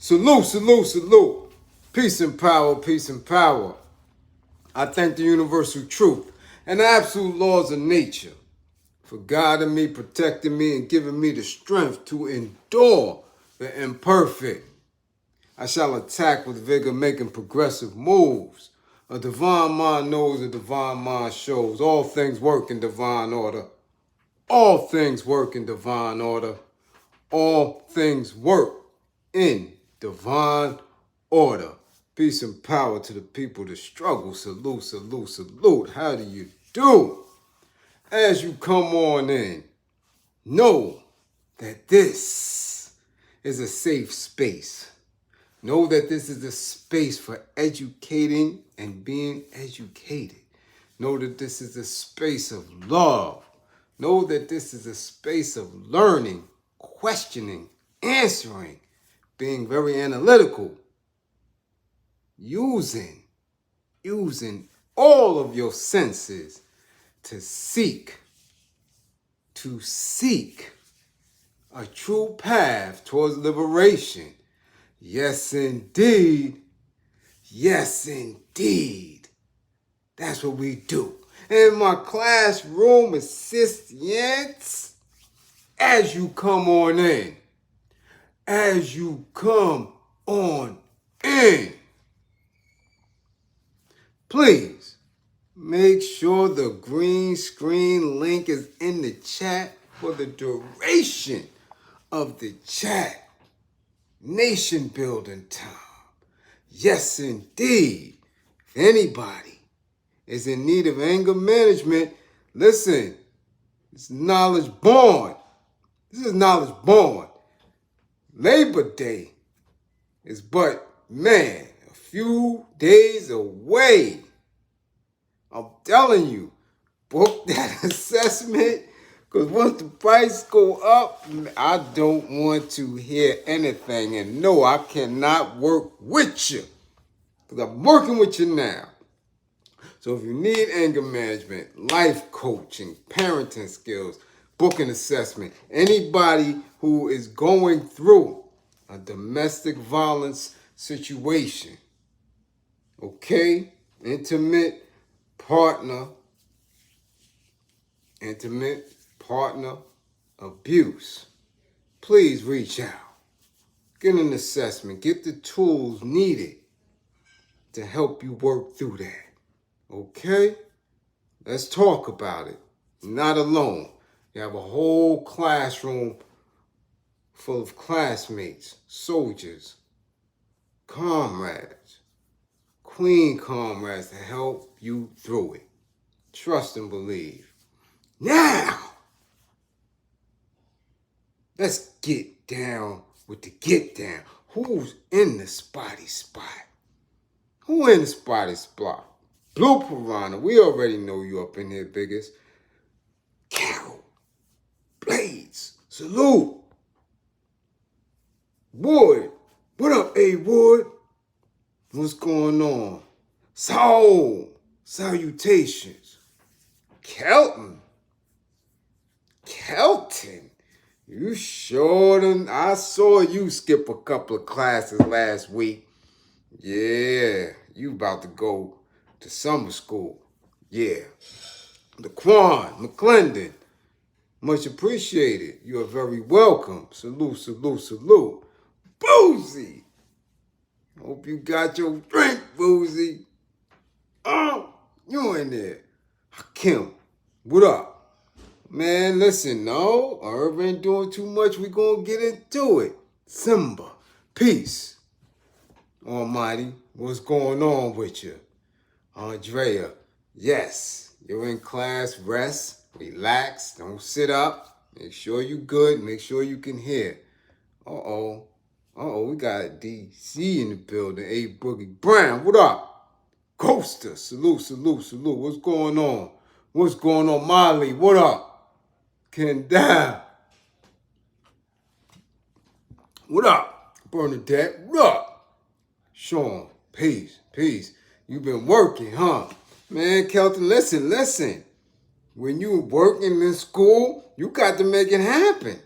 Salute, salute, salute. Peace and power, peace and power. I thank the universal truth and the absolute laws of nature for guiding me, protecting me, and giving me the strength to endure the imperfect. I shall attack with vigor, making progressive moves. A divine mind knows, a divine mind shows. All things work in divine order. All things work in divine order. All things work in divine order. Peace and power to the people that struggle. Salute, salute, salute. How do you do? As you come on in, know that this is a safe space. Know that this is a space for educating and being educated. Know that this is a space of love. Know that this is a space of learning, questioning, answering, being very analytical, using all of your senses to seek a true path towards liberation. Yes, indeed. Yes, indeed. That's what we do. And my classroom assistants, as you come on in, please make sure the green screen link is in the chat for the duration of the chat. Nation building time. Yes, indeed. If anybody is in need of anger management, listen, it's knowledge born. This is knowledge born. Labor Day is but, man, a few days away. I'm telling you, book that assessment, because once the price go up, I don't want to hear anything. And no, I cannot work with you, because I'm working with you now. So if you need anger management, life coaching, parenting skills, booking assessment, anybody who is going through a domestic violence situation, okay, intimate partner abuse, please reach out. Get an assessment. Get the tools needed to help you work through that. Okay? Let's talk about it. Not alone. You have a whole classroom full of classmates, soldiers, comrades, queen comrades to help you through it. Trust and believe. Now, let's get down with the get down. Who's in the spotty spot? Who in the spotty spot? Blue Piranha, we already know you up in here, biggest. Carol, Bliz, salute. Wood, what up, A Wood? What's going on? Soul, salutations. Kelton, you sure done, I saw you skip a couple of classes last week. Yeah, you about to go to summer school. Yeah. Daquan McClendon, much appreciated. You are very welcome. Salute, salute, salute. Boozy, hope you got your drink, Boozy. Oh, you in there. Hakim, what up? Man, listen, no, Irv ain't doing too much. We gonna get into it. Simba, peace. Almighty, what's going on with you? Andrea, yes, you're in class. Rest, relax, don't sit up. Make sure you good. Make sure you can hear. Uh-oh, we got DC in the building. A Boogie Brown, what up? Ghoster, salute, salute, salute. What's going on? What's going on, Molly? What up? Kendall, what up? Bernadette, what up? Sean, peace, peace. You been working, huh? Man, Kelton, listen. When you working in school, you got to make it happen.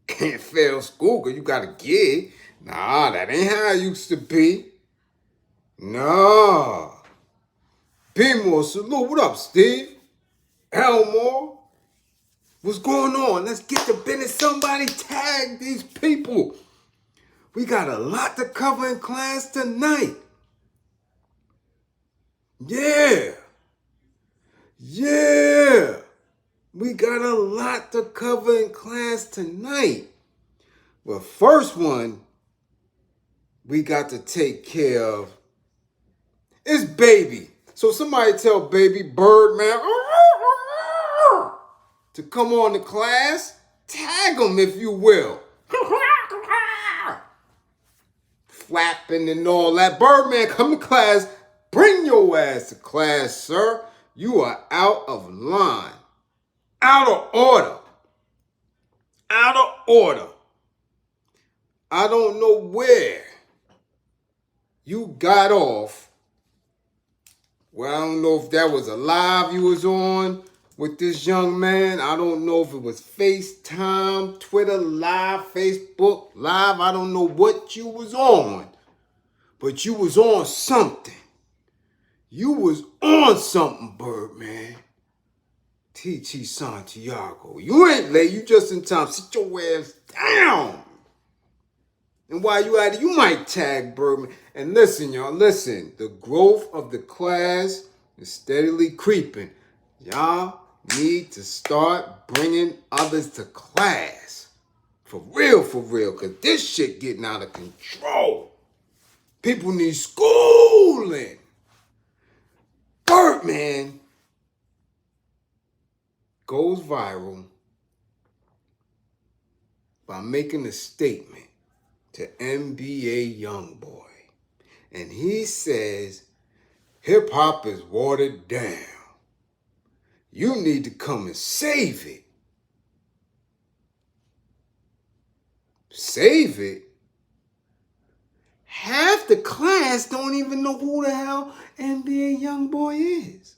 Can't fail school because you got a gig. Nah, that ain't how it used to be. Nah. Be more salute. What up, Steve? Elmore? What's going on? Let's get to business. Somebody tag these people. We got a lot to cover in class tonight. Yeah. Yeah. We got a lot to cover in class tonight. But first one we got to take care of is Baby. So somebody tell Baby Birdman to come on to class. Tag him if you will. Flapping and all that. Birdman, come to class. Bring your ass to class, sir. You are out of line. Out of order. Out of order. I don't know where you got off. Well, I don't know if that was a live you was on with this young man. I don't know if it was FaceTime, Twitter Live, Facebook Live. I don't know what you was on. But you was on something. You was on something, Birdman. T.T. Santiago. You ain't late. You just in time. Sit your ass down. And while you at it, you might tag Birdman. And listen, y'all, listen. The growth of the class is steadily creeping. Y'all need to start bringing others to class. For real, because this shit getting out of control. People need schooling. Birdman goes viral by making a statement to NBA Youngboy. And he says, hip-hop is watered down. You need to come and save it. Save it? Half the class don't even know who the hell NBA Youngboy is.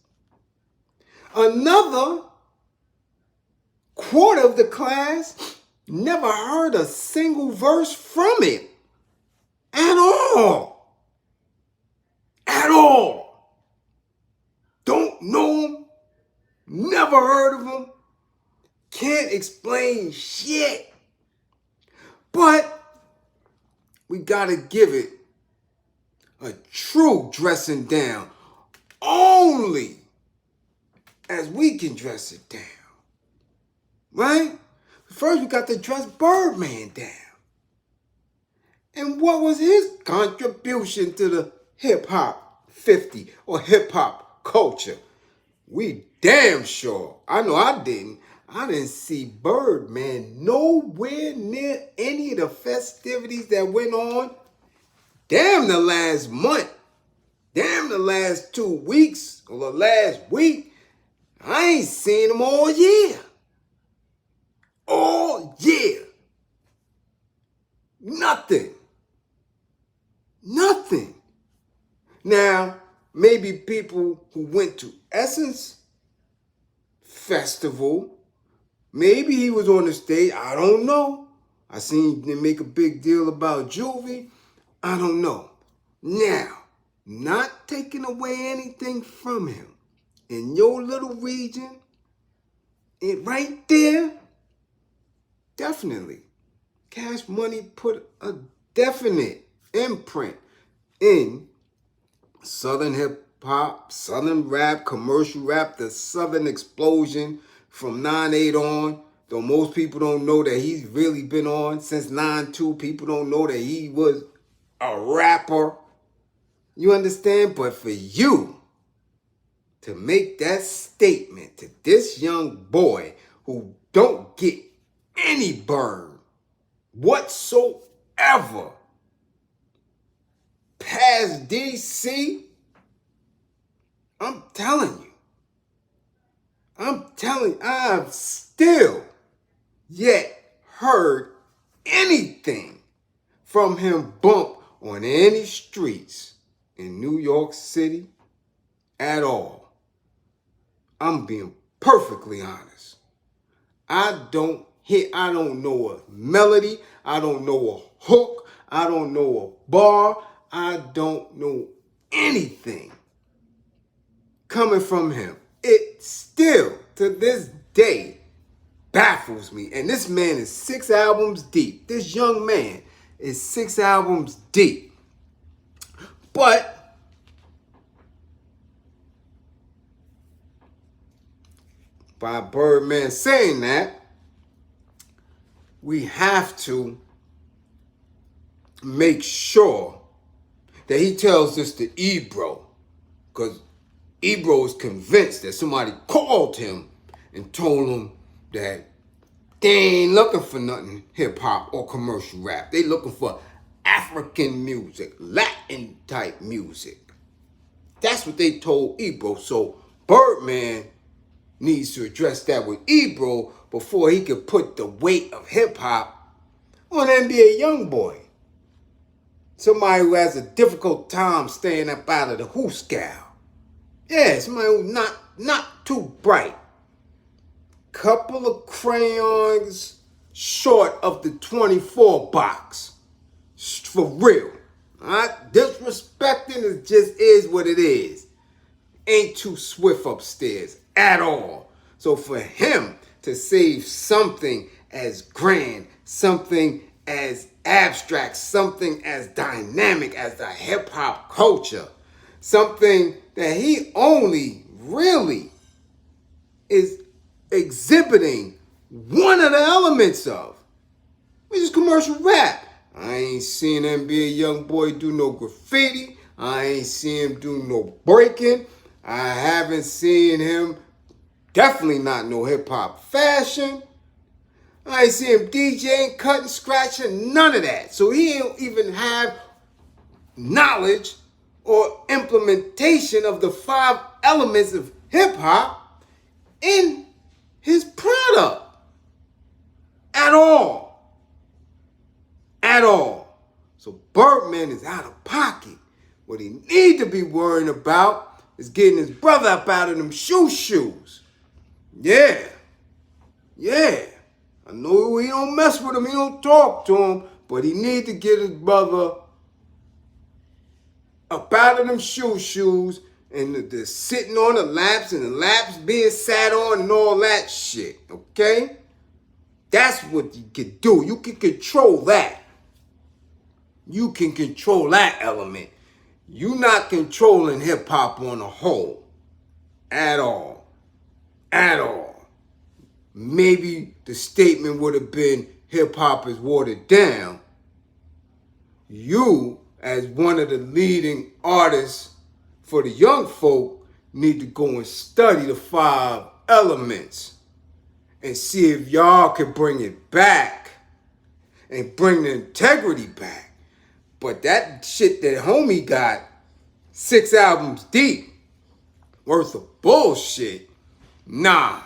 Another quarter of the class never heard a single verse from it. At all. At all. Don't know him. Never heard of him. Can't explain shit. But we gotta give it a true dressing down. Only as we can dress it down. Right? First we got to dress Birdman down. And what was his contribution to the hip-hop 50 or hip-hop culture? We damn sure, I know I didn't see Birdman nowhere near any of the festivities that went on. Damn the last month. Damn the last 2 weeks or the last week. I ain't seen him all year. All year. Nothing. Nothing. Now, maybe people who went to Essence Festival, maybe he was on the stage. I don't know. I seen them make a big deal about Juvie. I don't know. Now, not taking away anything from him. In your little region, it right there, definitely. Cash Money put a definite imprint in Southern hip hop, Southern rap, commercial rap, the Southern explosion from 9/8 on. Though most people don't know that he's really been on since 9/2. People don't know that he was a rapper. You understand? But for you to make that statement to this young boy who don't get any burn whatsoever past DC, I'm telling you, I've still yet heard anything from him bump on any streets in New York City at all. I'm being perfectly honest. I don't know a melody. I don't know a hook. I don't know a bar. I don't know anything coming from him. It still, to this day, baffles me. And this man is 6 albums deep. This young man is 6 albums deep. But by Birdman saying that, we have to make sure that he tells this to Ebro, because Ebro is convinced that somebody called him and told him that they ain't looking for nothing hip-hop or commercial rap. They looking for African music, Latin type music. That's what they told Ebro. So Birdman needs to address that with Ebro before he can put the weight of hip-hop on NBA Youngboy. Somebody who has a difficult time staying up out of the hooscow. Yeah, somebody who's not too bright. Couple of crayons short of the 24 box. For real. Alright? Disrespecting is what it is. Ain't too swift upstairs at all. So for him to save something as grand, something as abstract, something as dynamic as the hip-hop culture, something that he only really is exhibiting one of the elements of, which is commercial rap. I ain't seen NBA Youngboy do no graffiti. I ain't seen him do no breaking. I haven't seen him, definitely not no hip-hop fashion. I ain't seen him DJing, cutting, scratching, none of that. So he don't even have knowledge or implementation of the 5 elements of hip-hop in his product. At all. At all. So Birdman is out of pocket. What he need to be worrying about is getting his brother up out of them shoes. Yeah. I know he don't mess with him, he don't talk to him, but he need to get his brother up out of them shoes and the sitting on the laps and the laps being sat on and all that shit, okay? That's what you can do. You can control that. You can control that element. You not controlling hip-hop on a whole. At all. At all. Maybe the statement would have been hip-hop is watered down. You, as one of the leading artists for the young folk, need to go and study the 5 elements and see if y'all can bring it back and bring the integrity back. But that shit that homie got 6 albums deep worth of bullshit, nah,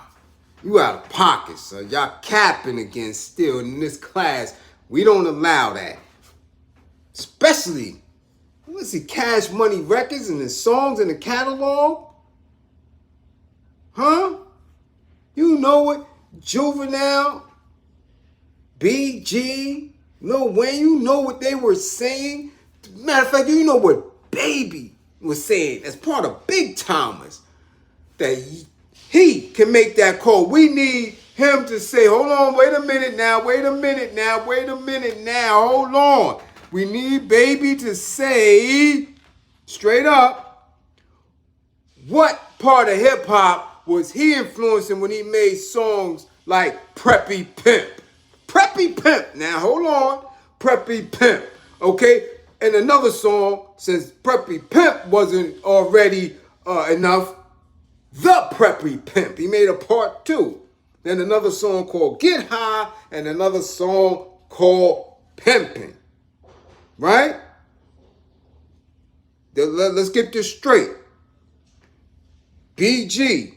you out of pocket, son. Y'all capping again still in this class. We don't allow that. Especially, let's see, Cash Money Records and the songs in the catalog. Huh? You know what? Juvenile, BG, Lil Wayne, you know what they were saying? Matter of fact, you know what Baby was saying as part of Big Timers. That he can make that call. We need him to say, hold on, wait a minute now, hold on. We need Baby to say, straight up, what part of hip-hop was he influencing when he made songs like Preppy Pimp? Preppy Pimp. Now, hold on. Preppy Pimp. Okay? And another song, since Preppy Pimp wasn't already enough, The Preppy Pimp. He made a part 2. Then another song called Get High and another song called Pimpin'. Right? Let's get this straight. BG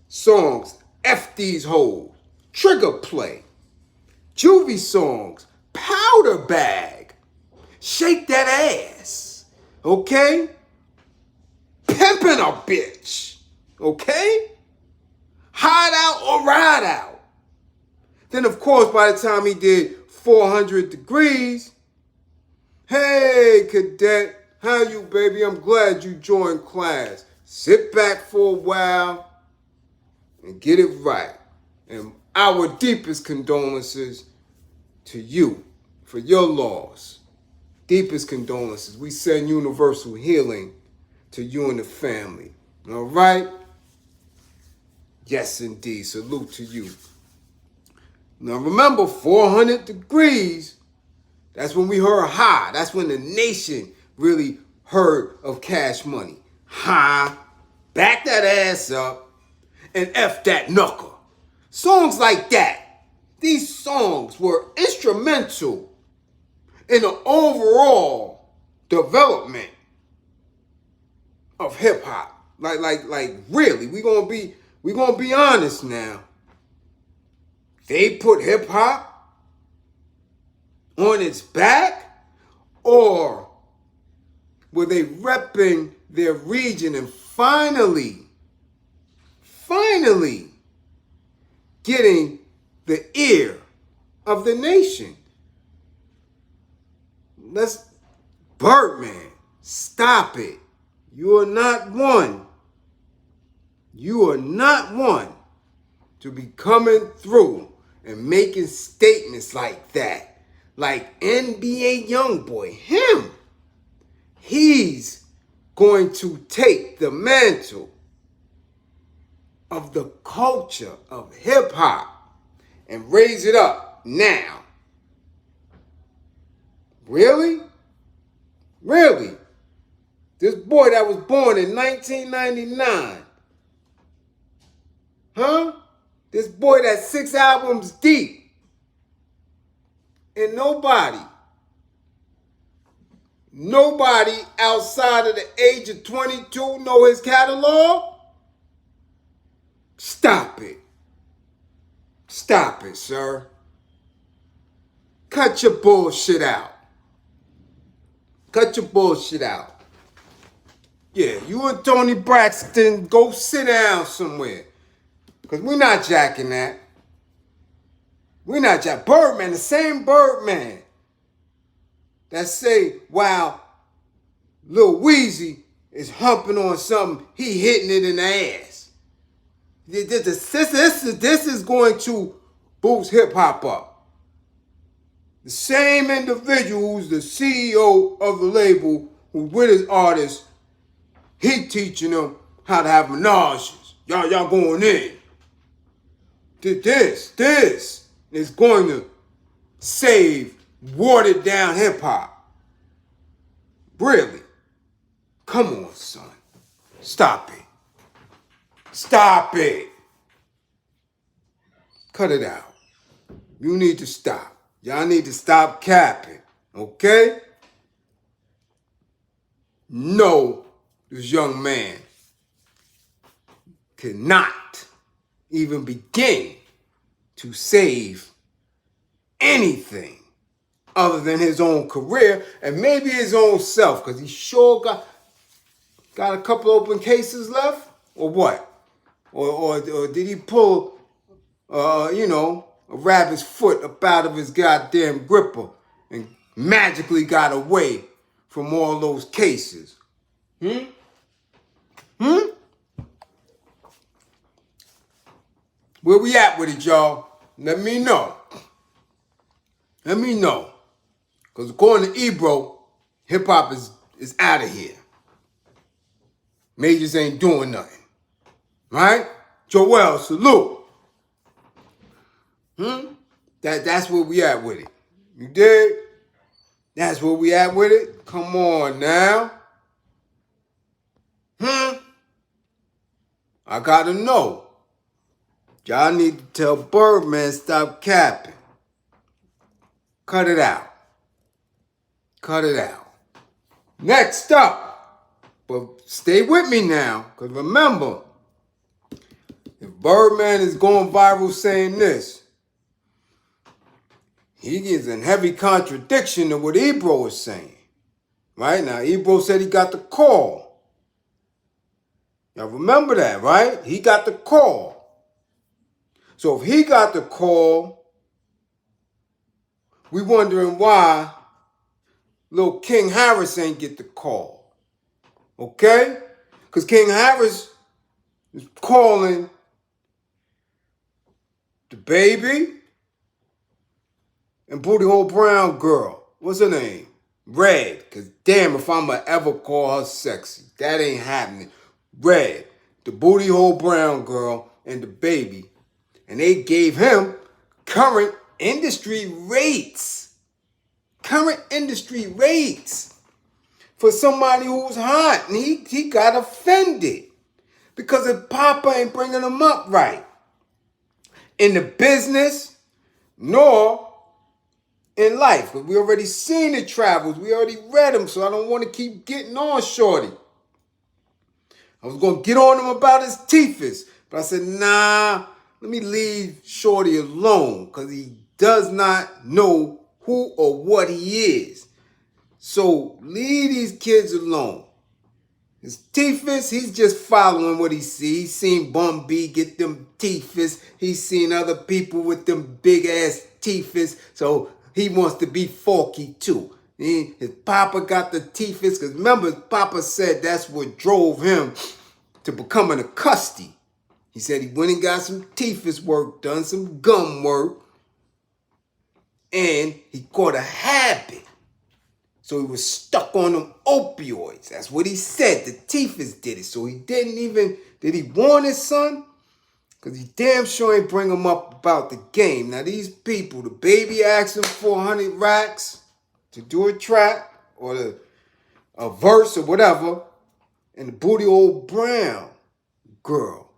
songs, F These Hoes, Trigger Play. Juvie songs, Powder Bag, Shake That Ass, okay? Pimpin' a Bitch, okay? Hide Out or Ride Out. Then, of course, by the time he did 400 Degrees, Hey, cadet. How you, baby? I'm glad you joined class. Sit back for a while and get it right. And our deepest condolences to you for your loss. Deepest condolences. We send universal healing to you and the family. All right? Yes, indeed. Salute to you. Now remember, 400 degrees, that's when we heard high. That's when the nation really heard of Cash Money. High, back that ass up, and F that knuckle. Songs like that. These songs were instrumental in the overall development of hip hop. Like really, we gonna be honest now. They put hip hop on its back, or were they repping their region and finally getting the ear of the nation? Let's, Birdman, stop it. You are not one. You are not one to be coming through and making statements like that. Like NBA Youngboy, him. He's going to take the mantle of the culture of hip hop and raise it up now. Really? Really? This boy that was born in 1999. Huh? This boy that's 6 albums deep. And nobody outside of the age of 22 know his catalog? Stop it. Stop it, sir. Cut your bullshit out. Cut your bullshit out. Yeah, you and Tony Braxton, go sit down somewhere. Because we're not jacking that. We're not jacking. Birdman, the same Birdman that say, wow, Lil Weezy is humping on something, he hitting it in the ass. This is going to boost hip hop up. The same individual who's the CEO of the label, who's with his artists, he teaching them how to have menages. Y'all going in. This is going to save watered down hip hop. Really? Come on, son. Stop it. Stop it. Cut it out. You need to stop. Y'all need to stop capping. Okay? No, this young man cannot even begin to save anything other than his own career and maybe his own self, because he sure got a couple open cases left, or what? Or did he pull, a rabbit's foot up out of his goddamn gripper and magically got away from all those cases? Where we at with it, y'all? Let me know. Let me know. Because according to Ebro, hip-hop is out of here. Majors ain't doing nothing. Right? Joel, salute. That's where we at with it. You dig? That's where we at with it? Come on now. I gotta know. Y'all need to tell Birdman stop capping. Cut it out. Cut it out. Next up. But stay with me now, because remember, if Birdman is going viral saying this, he is in heavy contradiction to what Ebro is saying. Right? Now, Ebro said he got the call. Y'all remember that, right? He got the call. So if he got the call, we wondering why little King Harris ain't get the call. Okay? Because King Harris is calling the baby and Booty Hole Brown girl. What's her name? Red. Because damn if I'ma ever call her sexy. That ain't happening. Red. The Booty Hole Brown girl and the baby. And they gave him current industry rates. Current industry rates. For somebody who's hot. And he got offended. Because his papa ain't bringing him up right. In the business, nor in life. But we already seen the travels. We already read them. So I don't want to keep getting on Shorty. I was going to get on him about his teethus. But I said, nah, let me leave Shorty alone. Because he does not know who or what he is. So leave these kids alone. His teethus, he's just following what he sees. He's seen Bum B get them teethus. He's seen other people with them big ass teethus. So he wants to be forky too. His papa got the teethus. Because remember, his papa said that's what drove him to becoming a custody. He said he went and got some teethus work done, some gum work. And he caught a habit. So he was stuck on them opioids. That's what he said. The teethus did it. So he didn't even, did he warn his son? Because he damn sure ain't bring him up about the game. Now these people, the baby asked him for 100 racks to do a track or a verse or whatever. And the Booty Hole Brown girl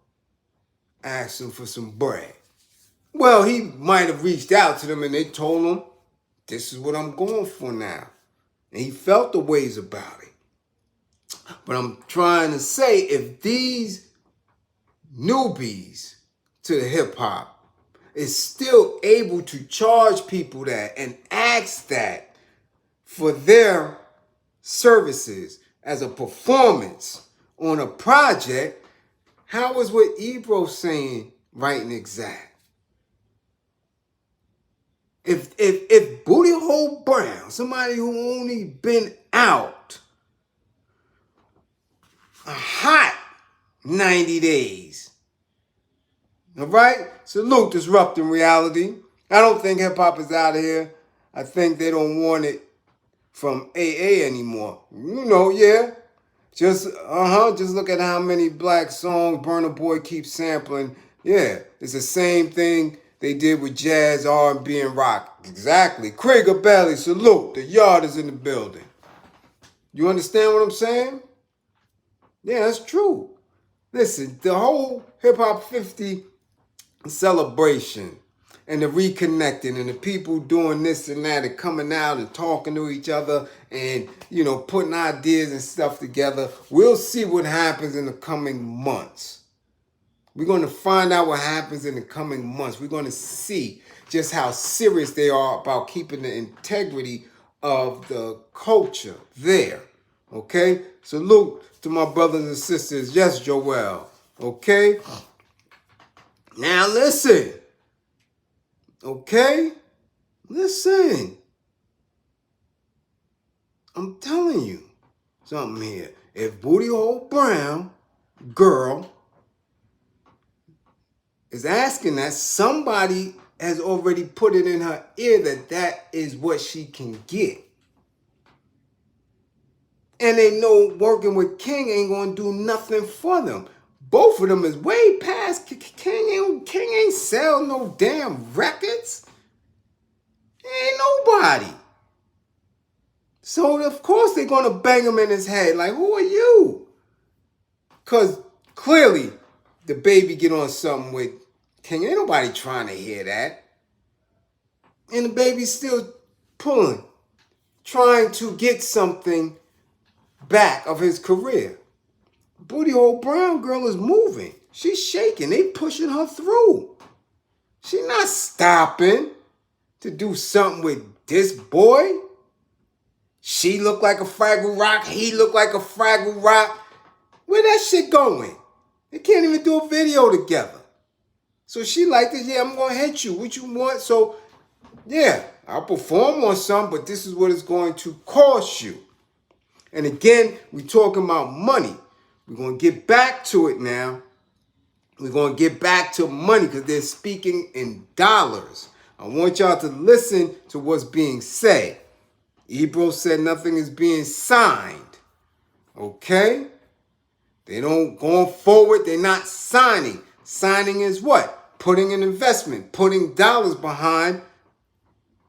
asked him for some bread. Well, he might have reached out to them and they told him, this is what I'm going for now. And he felt the ways about it. But I'm trying to say, if these newbies to the hip hop is still able to charge people that and ask that for their services as a performance on a project, how is what Ebro's saying right and exact? If Booty Hole Brown, somebody who only been out a hot 90 days, all right? Salute Disrupting Reality. I don't think hip-hop is out of here. I think they don't want it from AA anymore. You know, yeah. Just look at how many black songs Burna Boy keeps sampling. Yeah, it's the same thing they did with jazz, R&B, and rock. Exactly. Krieger Bailey, salute. The yard is in the building. You understand what I'm saying? Yeah, that's true. Listen, the whole Hip Hop 50 celebration and the reconnecting and the people doing this and that and coming out and talking to each other and, you know, putting ideas and stuff together. We'll see what happens in the coming months. We're going to find out what happens in the coming months. We're going to see just how serious they are about keeping the integrity of the culture there. Okay? Salute to my brothers and sisters. Yes, Joel. Okay? Now listen. Okay? Listen. I'm telling you something here. If Booty Hole Brown, girl, is asking that, somebody has already put it in her ear that that is what she can get. And they know working with King ain't gonna do nothing for them. Both of them is way past. King ain't sell no damn records. Ain't nobody. So of course they're gonna bang him in his head. Like, who are you? Cause clearly the baby get on something with King. Ain't nobody trying to hear that. And the baby's still pulling, trying to get something back of his career. Booty Hole Brown girl is moving. She's shaking. They pushing her through. She not stopping to do something with this boy. She look like a Fraggle Rock. He look like a Fraggle Rock. Where that shit going? They can't even do a video together. So she like this. Yeah, I'm going to hit you. What you want? So Yeah, I'll perform on some, but this is what it's going to cost you. And again, we're talking about money. We're going to get back to it now. We're going to get back to money because they're speaking in dollars. I want y'all to listen to what's being said. Ebro said nothing is being signed. Okay? They don't going forward, they're not signing. Signing is what? Putting an investment, putting dollars behind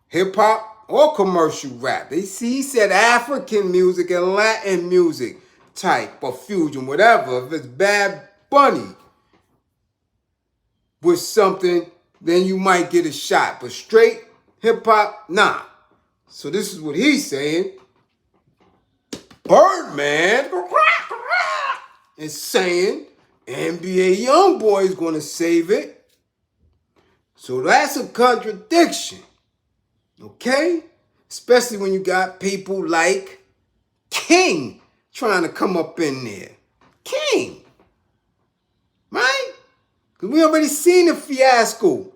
hip hop or commercial rap. He said African music and Latin music type or fusion, whatever. If it's Bad Bunny with something, then you might get a shot. But straight hip hop, nah. So this is what he's saying. Birdman is saying NBA YoungBoy is going to save it. So that's a contradiction. Okay? Especially when you got people like King trying to come up in there. King. Right? Because we already seen the fiasco.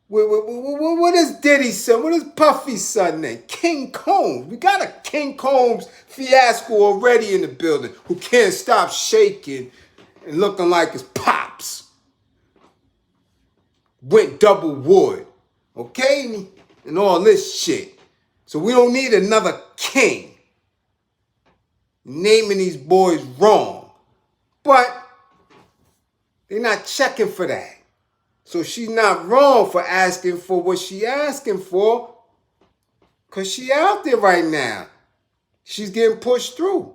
What is Diddy's son? What is Puffy's son name? King Combs. We got a King Combs fiasco already in the building who can't stop shaking and looking like his pops. Went double wood. Okay? And all this shit. So we don't need another king. Naming these boys wrong. But they're not checking for that. So she's not wrong for asking for what she asking for. Because she out there right now. She's getting pushed through.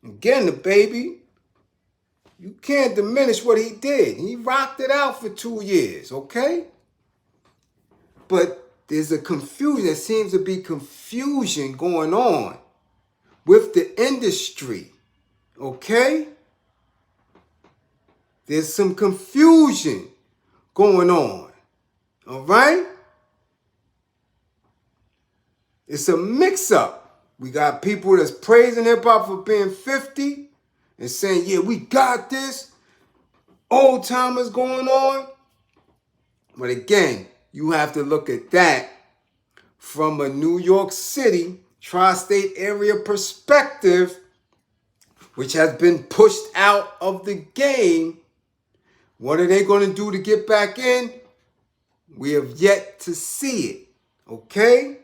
Again, the baby, you can't diminish what he did. He rocked it out for 2 years, okay? But there's a confusion. There seems to be confusion going on with the industry, okay? There's some confusion going on, all right? It's a mix-up. We got people that's praising hip-hop for being 50 and saying, yeah, we got this. Old-timers going on. But again, you have to look at that from a New York City, tri-state area perspective, which has been pushed out of the game. What are they going to do to get back in? We have yet to see it, okay?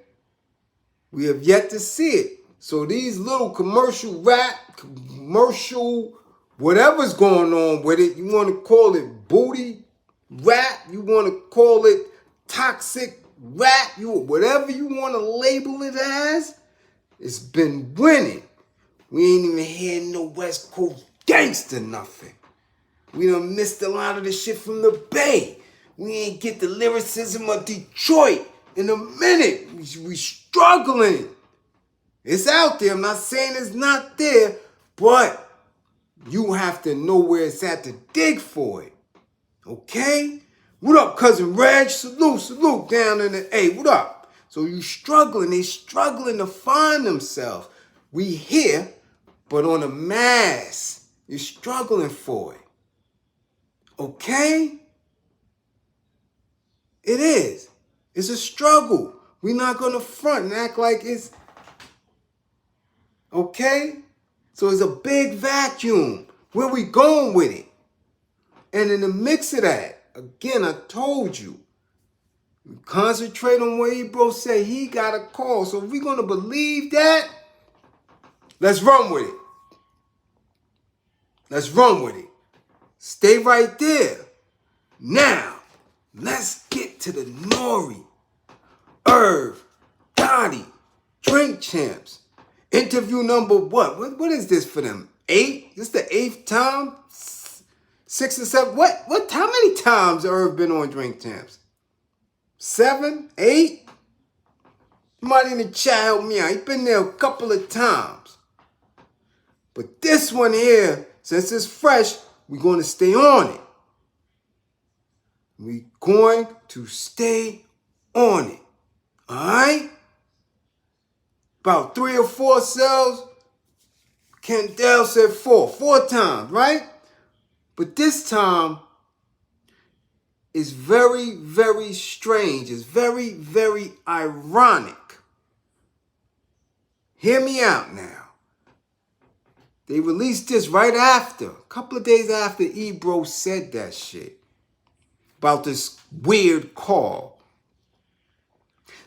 We have yet to see it. So these little commercial rap, commercial, whatever's going on with it, you want to call it booty rap, you want to call it toxic rap, whatever you want to label it as, it's been winning. We ain't even hearing no West Coast gangster nothing. We done missed a lot of the shit from the Bay. We ain't get the lyricism of Detroit in a minute. We struggling. It's out there. I'm not saying it's not there, but you have to know where it's at to dig for it. Okay? What up, Cousin Reg? Salute down in the A. What up? So you struggling. They struggling to find themselves. We here, but on a mass. You're struggling for it. Okay? It is. It's a struggle. We're not going to front and act like it's... Okay? So it's a big vacuum. Where we going with it? And in the mix of that, again, I told you, we concentrate on what Ebro said he got a call. So if we're going to believe that, let's run with it. Let's run with it. Stay right there. Now, let's get to the Nore, Irv, Gotti, Drink Champs. Interview number what? What is this for them? 8? This the 8th time? 6 or 7? What? How many times Irv been on Drink Champs? 7? 8? Somebody in the chat help me out. He been there a couple of times. But this one here, since it's fresh, we're going to stay on it. We're going to stay on it. All right? About 3 or 4 cells. Kendall said 4. 4 times, right? But this time, is very, very strange. It's very, very ironic. Hear me out now. They released this right after, a couple of days after Ebro said that shit about this weird call.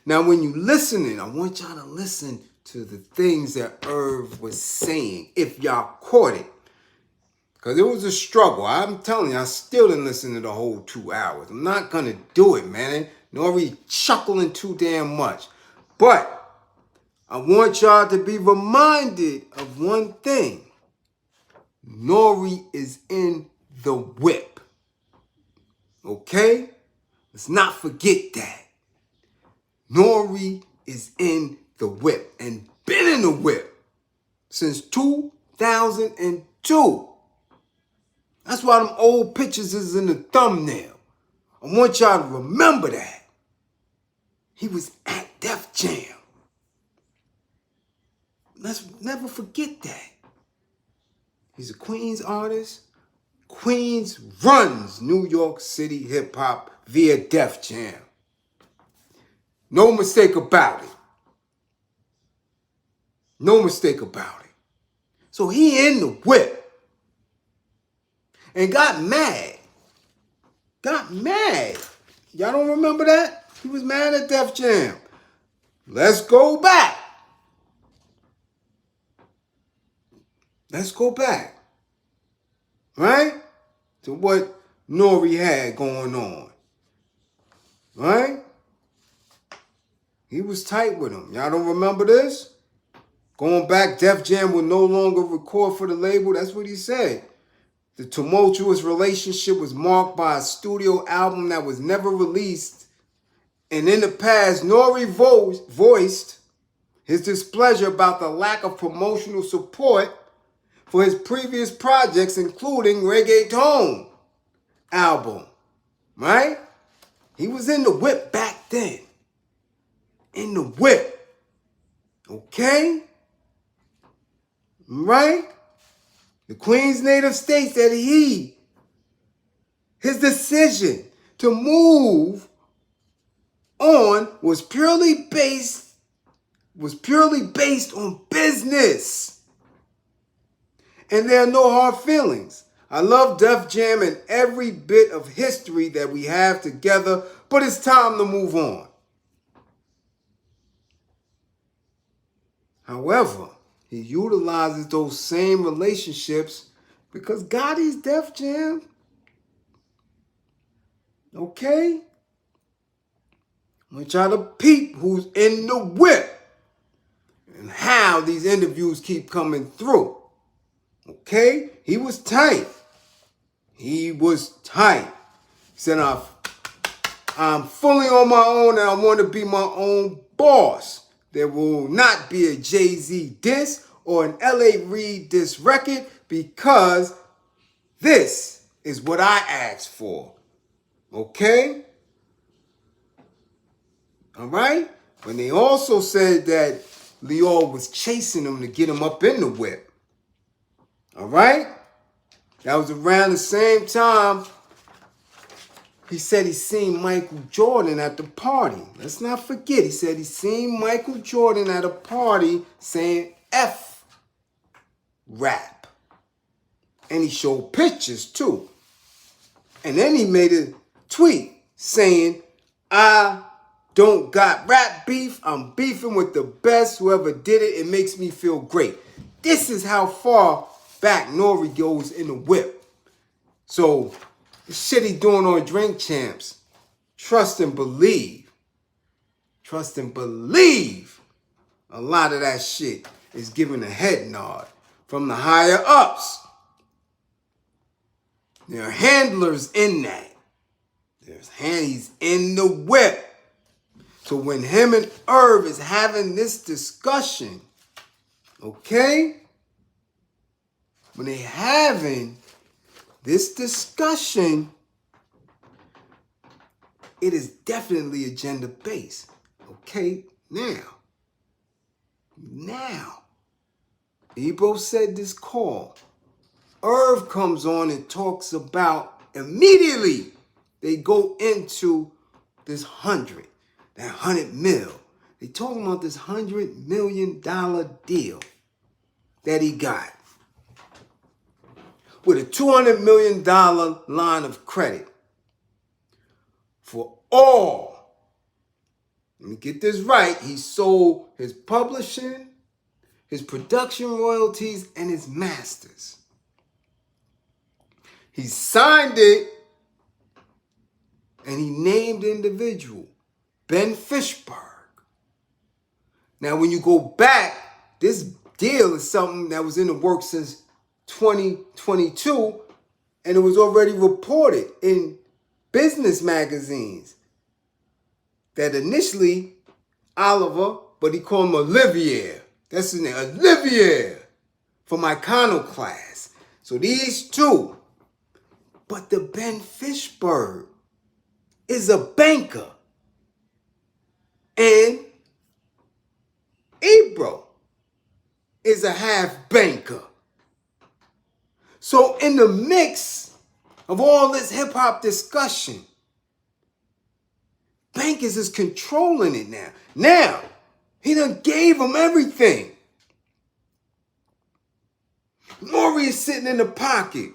Now, when you listening, I want y'all to listen to the things that Irv was saying, if y'all caught it. Because it was a struggle. I'm telling you, I still didn't listen to the whole 2 hours. I'm not going to do it, man. Nor chuckling too damn much. But I want y'all to be reminded of one thing. Nore is in the whip. Okay? Let's not forget that. Nore is in the whip and been in the whip since 2002. That's why them old pictures is in the thumbnail. I want y'all to remember that. He was at Def Jam. Let's never forget that. He's a Queens artist. Queens runs New York City hip-hop via Def Jam. No mistake about it. No mistake about it. So he in the whip. And got mad. Got mad. Y'all don't remember that? He was mad at Def Jam. Let's go back. Let's go back. Right? To what Nore had going on. Right? He was tight with him. Y'all don't remember this? Going back, Def Jam would no longer record for the label. That's what he said. The tumultuous relationship was marked by a studio album that was never released. And in the past, Nore voiced his displeasure about the lack of promotional support for his previous projects, including Reggaeton album. Right? He was in the whip back then. In the whip. Okay? Right? The Queen's native states that his decision to move on was purely based on business. And there are no hard feelings. I love Def Jam and every bit of history that we have together, but it's time to move on. However, he utilizes those same relationships because Gotti's Def Jam. Okay? I want y'all to peep who's in the whip and how these interviews keep coming through. Okay? He was tight. He was tight. He said, I'm fully on my own and I want to be my own boss. There will not be a Jay-Z diss or an L.A. Reid diss record because this is what I asked for. Okay? All right? But they also said that Lior was chasing him to get him up in the whip. All right? That was around the same time he said he seen Michael Jordan at the party. Let's not forget, he said he seen Michael Jordan at a party saying F rap. And he showed pictures too. And then he made a tweet saying, I don't got rap beef. I'm beefing with the best. Whoever did it, it makes me feel great. This is how far back Nore goes in the whip. So, the shit he doing on Drink Champs, trust and believe. Trust and believe. A lot of that shit is giving a head nod from the higher ups. There are handlers in that. He's in the whip. So when him and Irv is having this discussion, okay? When they having this discussion, it is definitely agenda-based. Okay? Now, Ebro said this call. Irv comes on and talks about immediately they go into this that 100 mil. They talking about this $100 million deal that he got with a $200 million line of credit for all. Let me get this right. He sold his publishing, his production royalties, and his masters. He signed it, and he named the individual, Ben Fishberg. Now, when you go back, this deal is something that was in the works since 2022, and it was already reported in business magazines that initially Oliver, but he called him Olivier. That's his name, Olivier, from Iconoclast. So these two. But the Ben Fishberg is a banker. And Ebro is a half banker. So in the mix of all this hip hop discussion, bankers is controlling it now. Now, he done gave them everything. Nore is sitting in the pocket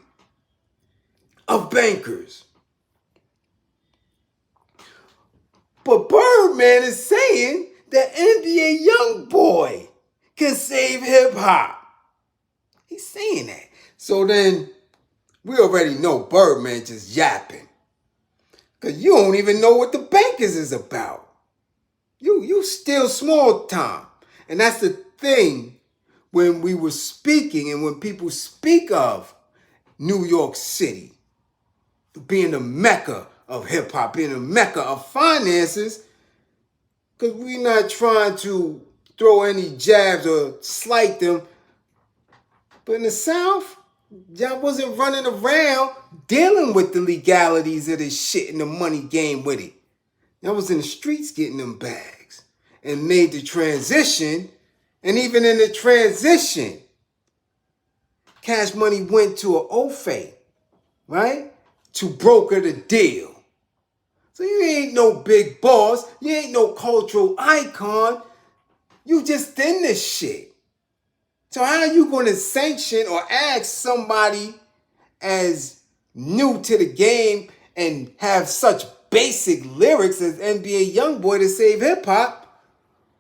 of bankers. But Birdman is saying that NBA YoungBoy can save hip hop. He's saying that. So then we already know Birdman just yapping. Because you don't even know what the bankers is about. You still small time. And that's the thing when we were speaking and when people speak of New York City being the mecca of hip hop, being the mecca of finances, because we're not trying to throw any jabs or slight them. But in the South, y'all wasn't running around dealing with the legalities of this shit and the money game with it. Y'all was in the streets getting them bags and made the transition. And even in the transition, Cash Money went to an OFE, right? To broker the deal. So you ain't no big boss. You ain't no cultural icon. You just in this shit. So how are you going to sanction or ask somebody as new to the game and have such basic lyrics as NBA YoungBoy to save hip hop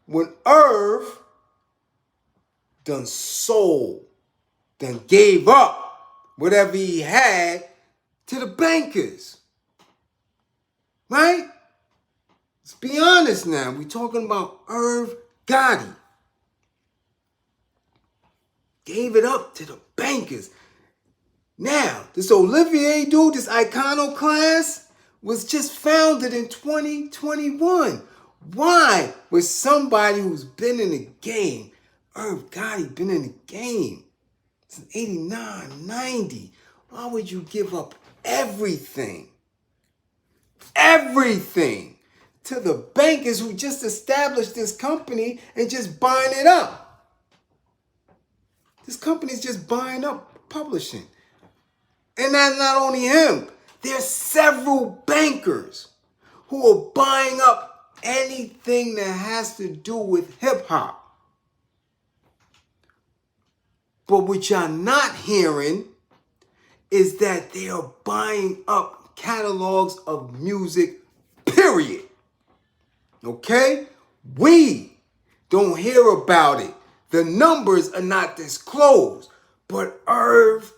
when Irv done sold, done gave up whatever he had to the bankers? Right? Let's be honest now. We're talking about Irv Gotti. Gave it up to the bankers. Now, this Olivier dude, this Iconoclast, was just founded in 2021. Why? With somebody who's been in the game. Irv Gotti been in the game since 89, 90. Why would you give up everything? Everything to the bankers who just established this company and just buying it up? This company's just buying up publishing. And that's not only him. There's several bankers who are buying up anything that has to do with hip hop. But what y'all not hearing is that they are buying up catalogs of music, period. Okay? We don't hear about it. The numbers are not disclosed. But Irv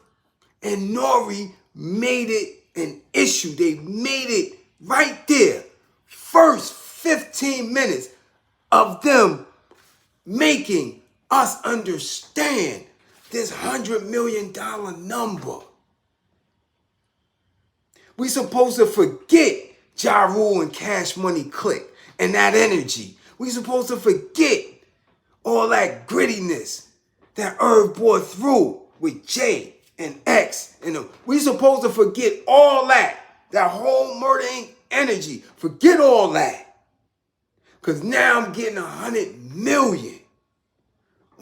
and Nore made it an issue. They made it right there. First 15 minutes of them making us understand this $100 million number. We supposed to forget Ja Rule and Cash Money Click and that energy. We supposed to forget all that grittiness that Irv brought through with J and X and them. We supposed to forget all that whole Murder Inc. energy. Forget all that. Because now I'm getting 100 million.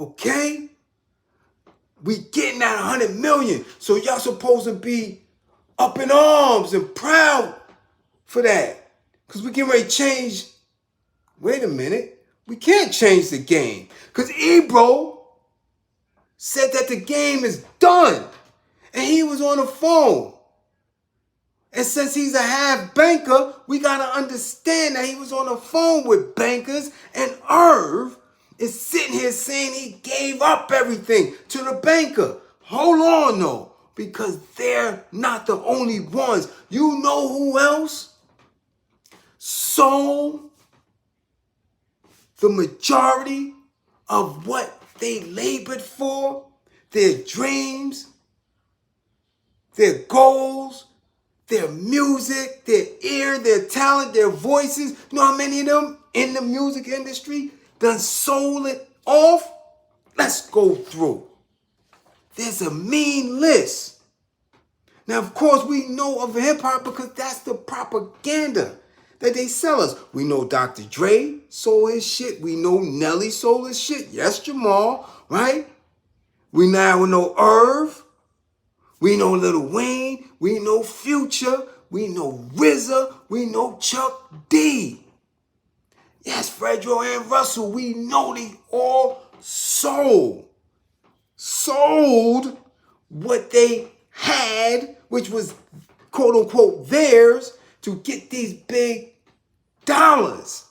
Okay? We getting that 100 million. So y'all supposed to be up in arms and proud for that. Because we can ready to change. Wait a minute. We can't change the game. Because Ebro said that the game is done. And he was on the phone. And since he's a half banker, we got to understand that he was on the phone with bankers. And Irv is sitting here saying he gave up everything to the banker. Hold on, though. Because they're not the only ones. You know who else sold the majority of what they labored for? Their dreams, their goals, their music, their ear, their talent, their voices. You know how many of them in the music industry done sold it off? Let's go through. There's a mean list. Now, of course, we know of hip-hop because that's the propaganda that they sell us. We know Dr. Dre sold his shit. We know Nelly sold his shit. Yes, Jamal, right? We now know Irv. We know Lil Wayne. We know Future. We know RZA. We know Chuck D. Yes, Fredro and Russell. We know they all sold what they had, which was quote unquote theirs, to get these big dollars.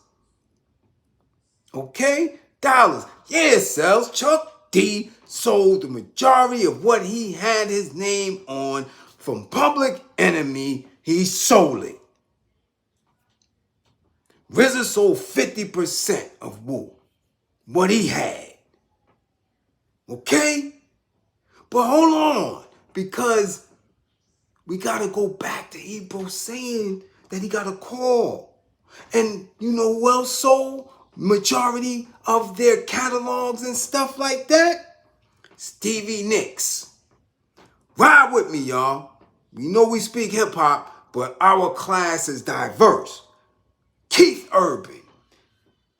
Okay? Dollars. Yeah, it sells. Chuck D sold the majority of what he had his name on from Public Enemy. He sold it. RZA sold 50% of what he had. Okay? But hold on, because we got to go back to Ebro saying that he got a call. And you know who else sold majority of their catalogs and stuff like that? Stevie Nicks. Ride with me, y'all. We know we speak hip-hop, but our class is diverse. Keith Urban,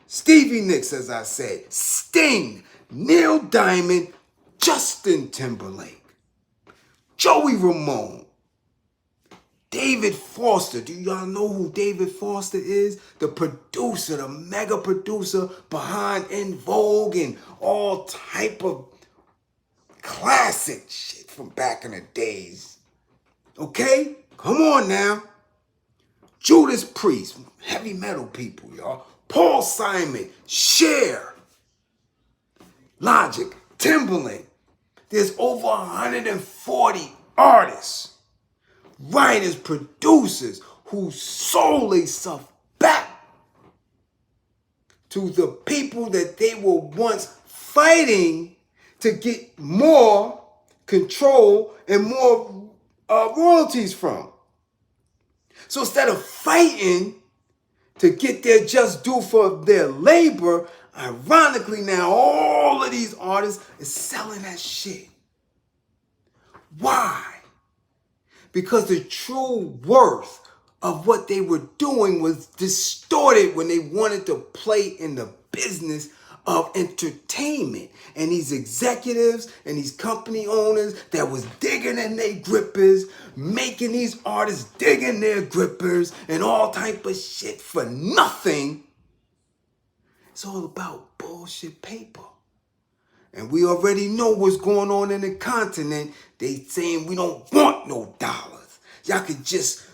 Stevie Nicks, as I said, Sting, Neil Diamond, Justin Timberlake, Joey Ramone, David Foster. Do y'all know who David Foster is? The producer, the mega producer behind En Vogue and all type of classic shit from back in the days. Okay? Come on now. Judas Priest, heavy metal people, y'all. Paul Simon, Cher, Logic, Timberland. There's over 140 artists, writers, producers who sold their stuff back to the people that they were once fighting to get more control and more royalties from. So instead of fighting to get their just due for their labor, ironically now all of these artists is selling that shit. Why? Because the true worth of what they were doing was distorted when they wanted to play in the business of entertainment. And these executives and these company owners that was digging in their grippers, making these artists dig in their grippers and all type of shit for nothing. It's all about bullshit paper. And we already know what's going on in the continent. They saying we don't want no dollars. Y'all could just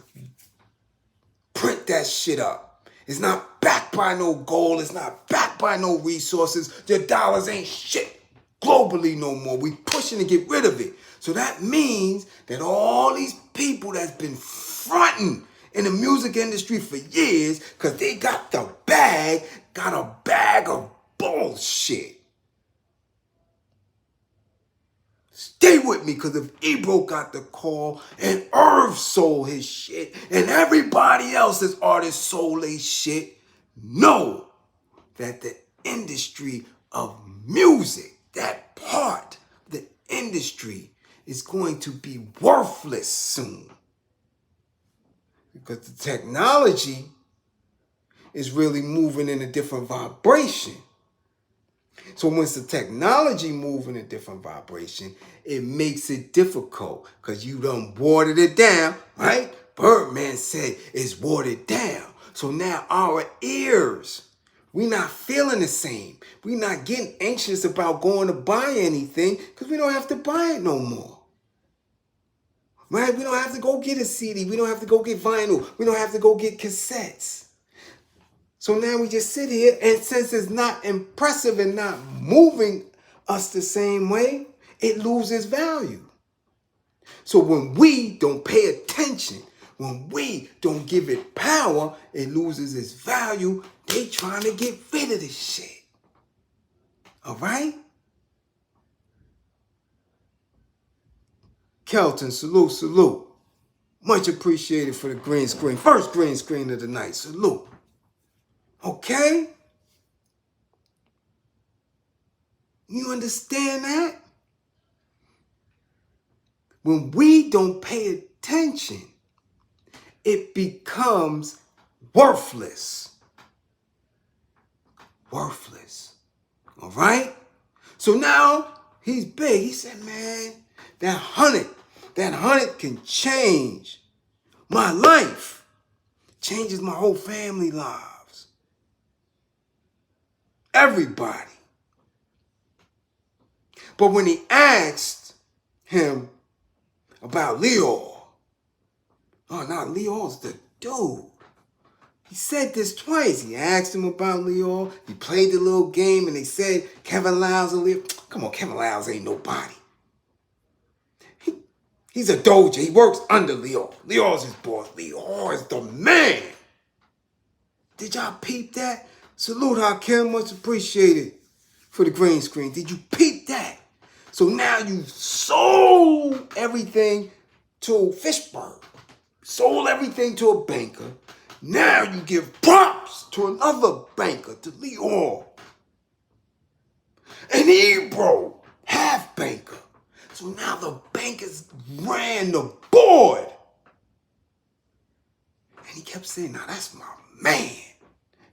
print that shit up. It's not backed by no gold. It's not backed by no resources. Your dollars ain't shit globally no more. We pushing to get rid of it. So that means that all these people that's been fronting in the music industry for years, because they got the bag, got a bag of bullshit. Stay with me, because if Ebro got the call and Irv sold his shit and everybody else's artists sold their shit, know that the industry of music, that part of the industry, is going to be worthless soon. Because the technology is really moving in a different vibration. So once the technology moves in a different vibration, it makes it difficult because you done watered it down, right? Birdman said is watered down. So now our ears, we not feeling the same. We not getting anxious about going to buy anything because we don't have to buy it no more. Right? We don't have to go get a CD. We don't have to go get vinyl. We don't have to go get cassettes. So now we just sit here, and since it's not impressive and not moving us the same way, it loses value. So when we don't pay attention, when we don't give it power, it loses its value. They trying to get rid of this shit. All right? Kelton, salute, salute. Much appreciated for the green screen. First green screen of the night. Salute. Okay? You understand that? When we don't pay attention, it becomes worthless. Worthless. All right? So now he's big. He said, man, that hundred can change my life. Changes my whole family lives. Everybody. But when he asked him about Leo, oh, no, Leo's the dude. He said this twice. He asked him about Leo. He played the little game, and they said Kevin Lyles a Leo. Come on, Kevin Lyles ain't nobody. He's a doja. He works under Leo. Leo's his boss. Leo is the man. Did y'all peep that? Salute Hakim, much appreciated for the green screen. Did you peep that? So now you sold everything to Fishburne. Sold everything to a banker. Now you give props to another banker, to Leo. And Ebro, half banker. So now the bankers ran the board. And he kept saying, now that's my man.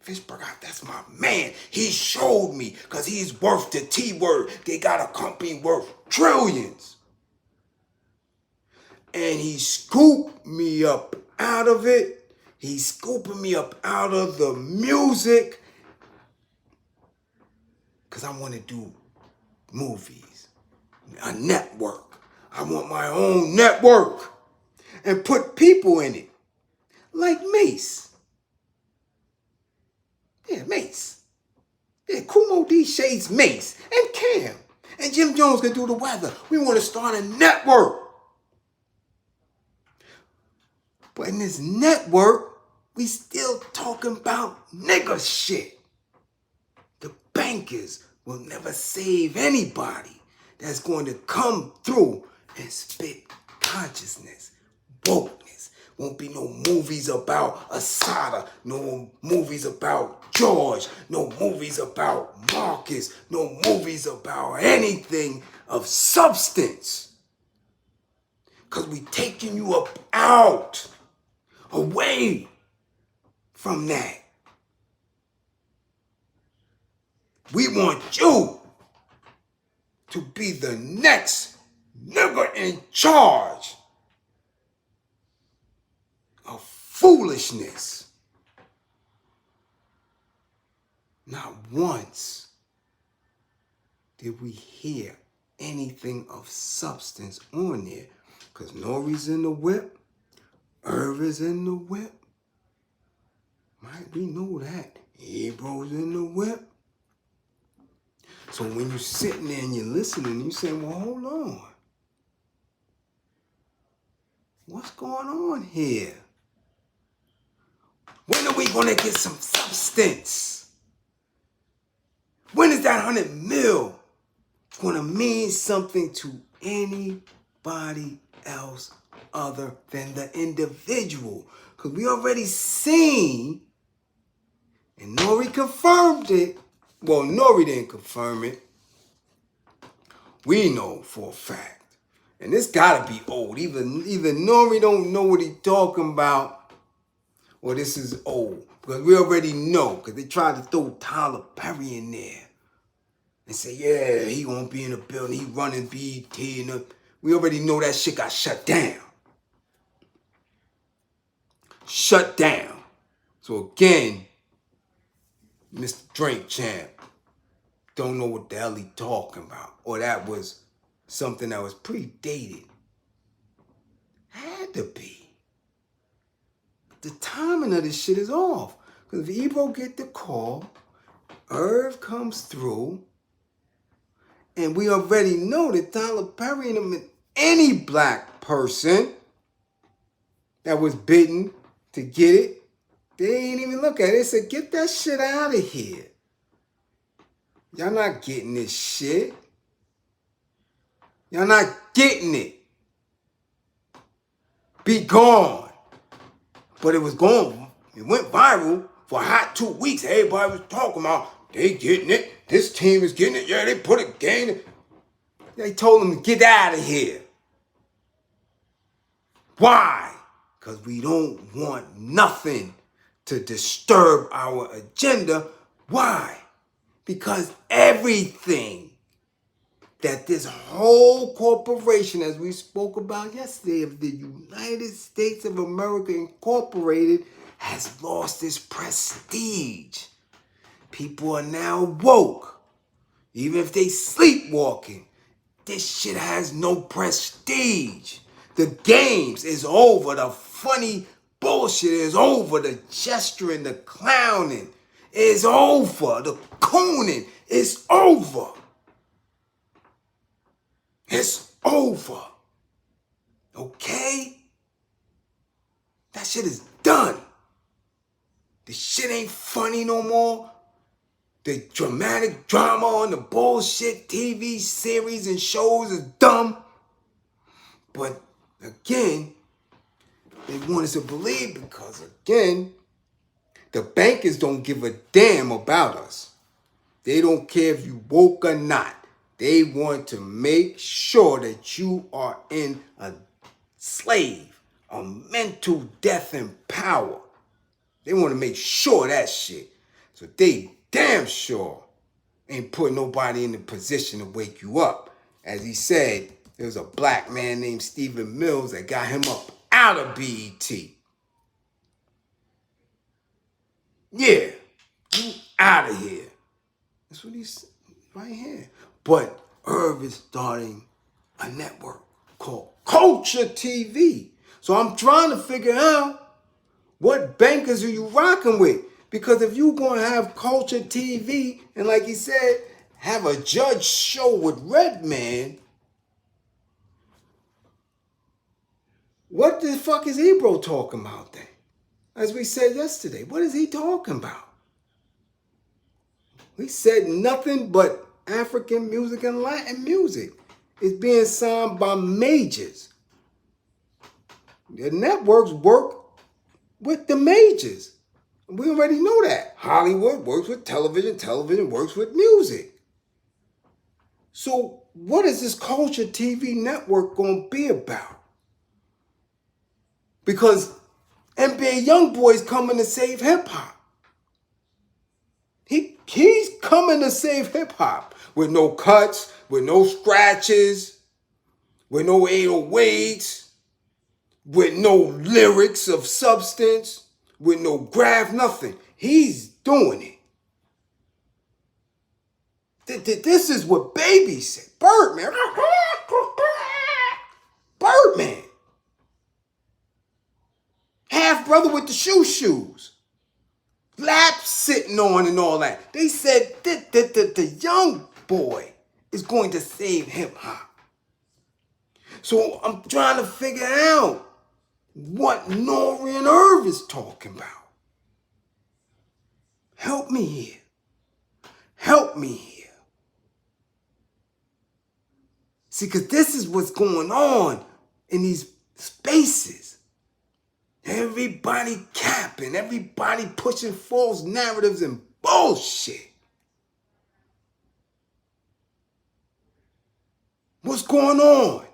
Fishburne, that's my man. He showed me because he's worth the T-word. They got a company worth trillions. And he scooped me up out of it. He's scooping me up out of the music because I want to do movies, a network. I want my own network and put people in it like Mace. Yeah, Mace. Yeah, Kumo D Shades Mace and Cam. And Jim Jones can do the weather. We want to start a network. But in this network, we still talking about nigga shit. The bankers will never save anybody that's going to come through and spit consciousness, wokeness. Won't be no movies about Asada, no movies about George, no movies about Marcus, no movies about anything of substance. Because we taking you up out, away from that. We want you to be the next nigga in charge of foolishness. Not once did we hear anything of substance on there. Because Nore's in the whip, Irv is in the whip. Right, we know that. Ebro's in the whip. So when you're sitting there and you're listening, you say, well, hold on. What's going on here? When are we going to get some substance? When is that 100 mil going to mean something to anybody else other than the individual? Because we already seen, and Nore confirmed it. Well, Nore didn't confirm it. We know for a fact. And this gotta be old. Either Nore don't know what he's talking about, or this is old. Because we already know, because they tried to throw Tyler Perry in there. And say, yeah, he won't be in the building, he running BET. We already know that shit got shut down. shut down. So again, Mr. Drink Champ don't know what the hell he talking about. Or that was something that was predated. Had to be. The timing of this shit is off. Because if Ebro get the call, Irv comes through, and we already know that Tyler Perry and any black person that was bidden to get it, they ain't even look at it. They said, get that shit out of here. Y'all not getting this shit. Y'all not getting it. Be gone. But it was gone. It went viral for a hot 2 weeks. Everybody was talking about, they getting it. This team is getting it. Yeah, they put a game. They told them to get out of here. Why? Because we don't want nothing to disturb our agenda. Why? Because everything that this whole corporation, as we spoke about yesterday, of the United States of America Incorporated, has lost its prestige. People are now woke. Even if they sleepwalking, this shit has no prestige. The games is over. The funny bullshit is over. The gesturing, the clowning is over. The cooning is over. It's over. Okay? That shit is done. The shit ain't funny no more. The dramatic drama on the bullshit TV series and shows is dumb. But again, they want us to believe because again, the bankers don't give a damn about us. They don't care if you woke or not. They want to make sure that you are in a slave, a mental death in power. They want to make sure of that shit. So they damn sure ain't put nobody in the position to wake you up. As he said, there was a black man named Stephen Mills that got him up out of BET. Yeah, you out of here. That's what he said right here. But Irv is starting a network called Culture TV. So I'm trying to figure out what bankers are you rocking with? Because if you're going to have Culture TV and like he said, have a judge show with Redman, what the fuck is Ebro talking about then? As we said yesterday, what is he talking about? We said nothing but African music and Latin music is being signed by majors. The networks work with the majors. We already know that. Hollywood works with television, television works with music. So what is this Culture TV network going to be about? Because NBA Youngboy is coming to save hip-hop. He's coming to save hip-hop with no cuts, with no scratches, with no 808s, with no lyrics of substance, with no graph, nothing. He's doing it. This is what Baby said. Birdman. Birdman. Half brother with the shoes. Lap sitting on and all that. They said that the young boy is going to save hip hop. So I'm trying to figure out what Nore and Irv is talking about. Help me here. Help me here. See, because this is what's going on in these spaces. Everybody capping, everybody pushing false narratives and bullshit. What's going on?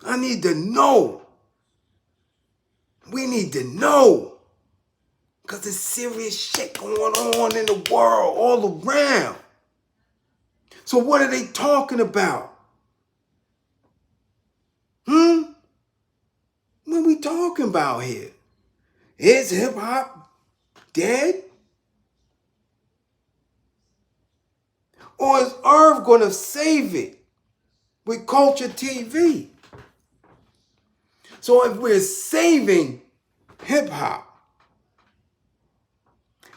I need to know. We need to know. Because there's serious shit going on in the world all around. So what are they talking about? What are we talking about here? Is hip hop dead? Or is Irv gonna save it with Culture TV? So if we're saving hip hop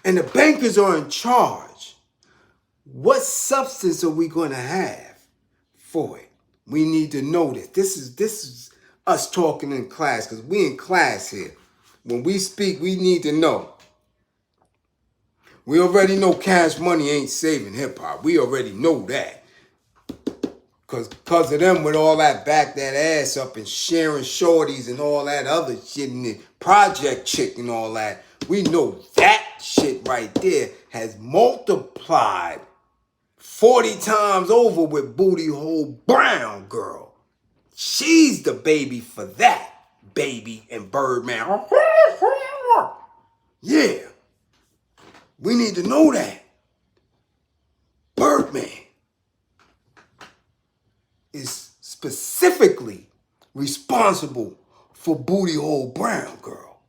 and the bankers are in charge, what substance are we gonna have for it? We need to know this. This is us talking in class, because we in class here. When we speak, we need to know. We already know Cash Money ain't saving hip hop. We already know that. Cause of them with all that back that ass up and sharing shorties and all that other shit and the Project Chick and all that. We know that shit right there has multiplied 40 times over with Booty Hole Brown Girl. She's the baby for that. Baby and Birdman. Yeah. We need to know that. Birdman is specifically responsible for Booty Hole Brown Girl.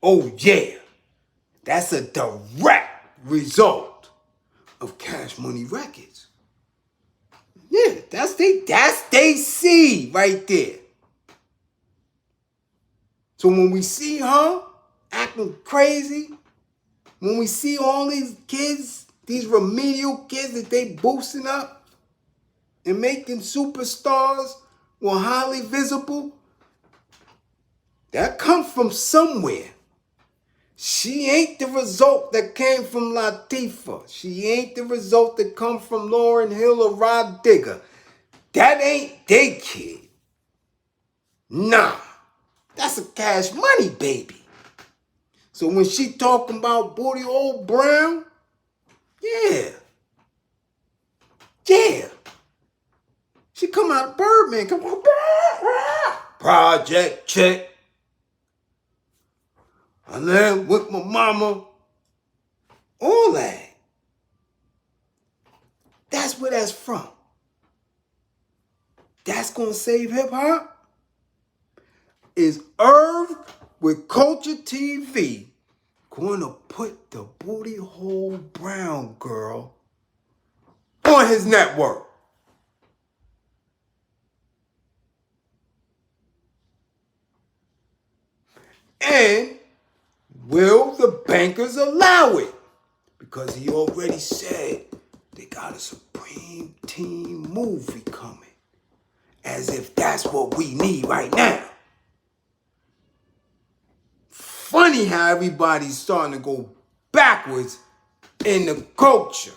Oh yeah. That's a direct result of Cash Money Records. Yeah, that's they seed right there. So when we see her acting crazy, when we see all these kids, these remedial kids that they boosting up and making superstars or highly visible, that comes from somewhere. She ain't the result that came from Latifah. She ain't the result that come from Lauryn Hill or Rod Digger. That ain't they kid. Nah, that's a Cash Money baby. So when she talking about Booty Hole Brown, yeah. She come out of Birdman, come on, Project Chick. I lived with my mama. All that. That's where that's from. That's gonna save hip hop. Is Irv with Culture TV going to put the Booty Hole Brown Girl on his network? And will the bankers allow it? Because he already said they got a Supreme Team movie coming. As if that's what we need right now. Funny how everybody's starting to go backwards in the culture.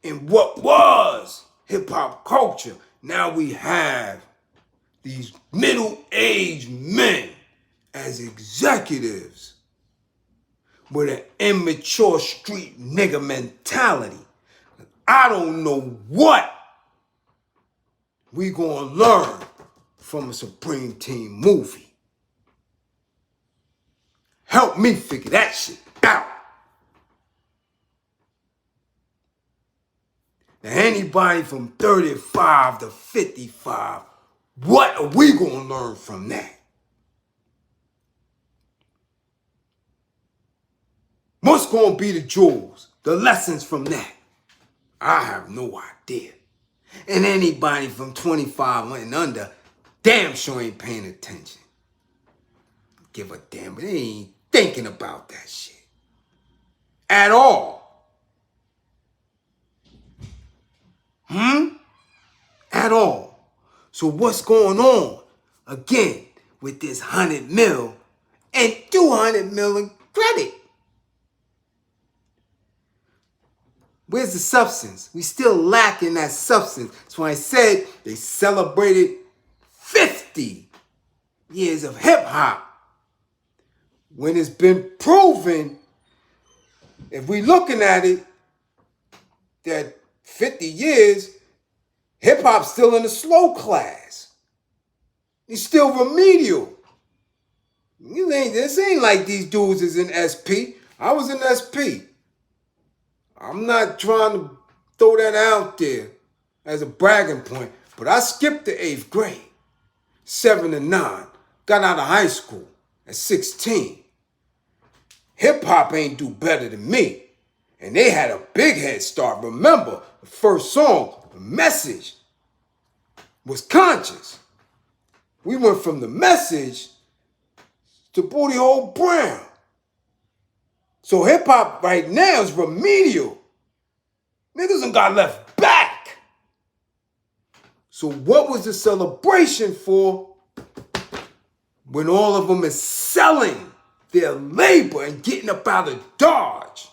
In what was hip-hop culture. Now we have these middle-aged men as executives with an immature street nigga mentality. I don't know what we gonna learn from a Supreme Team movie. Help me figure that shit out. Now anybody from 35 to 55, what are we gonna learn from that? What's gonna be the jewels, the lessons from that? I have no idea. And anybody from 25 and under, damn sure ain't paying attention. Give a damn, they ain't thinking about that shit. At all. At all. So what's going on? Again, with this 100 mil and 200 mil in credit. Where's the substance? We still lacking that substance. That's why I said they celebrated 50 years of hip hop. When it's been proven, if we looking at it, that 50 years, hip hop's still in the slow class. It's still remedial. This ain't like these dudes is in SP. I was in SP. I'm not trying to throw that out there as a bragging point, but I skipped the 8th grade, 7 and 9, got out of high school. at 16. Hip-hop ain't do better than me. And they had a big head start. Remember, the first song, The Message, was conscious. We went from The Message to Booty Hole Brown. So hip-hop right now is remedial. Niggas done got left back. So what was the celebration for when all of them is selling their labor and getting up out of Dodge?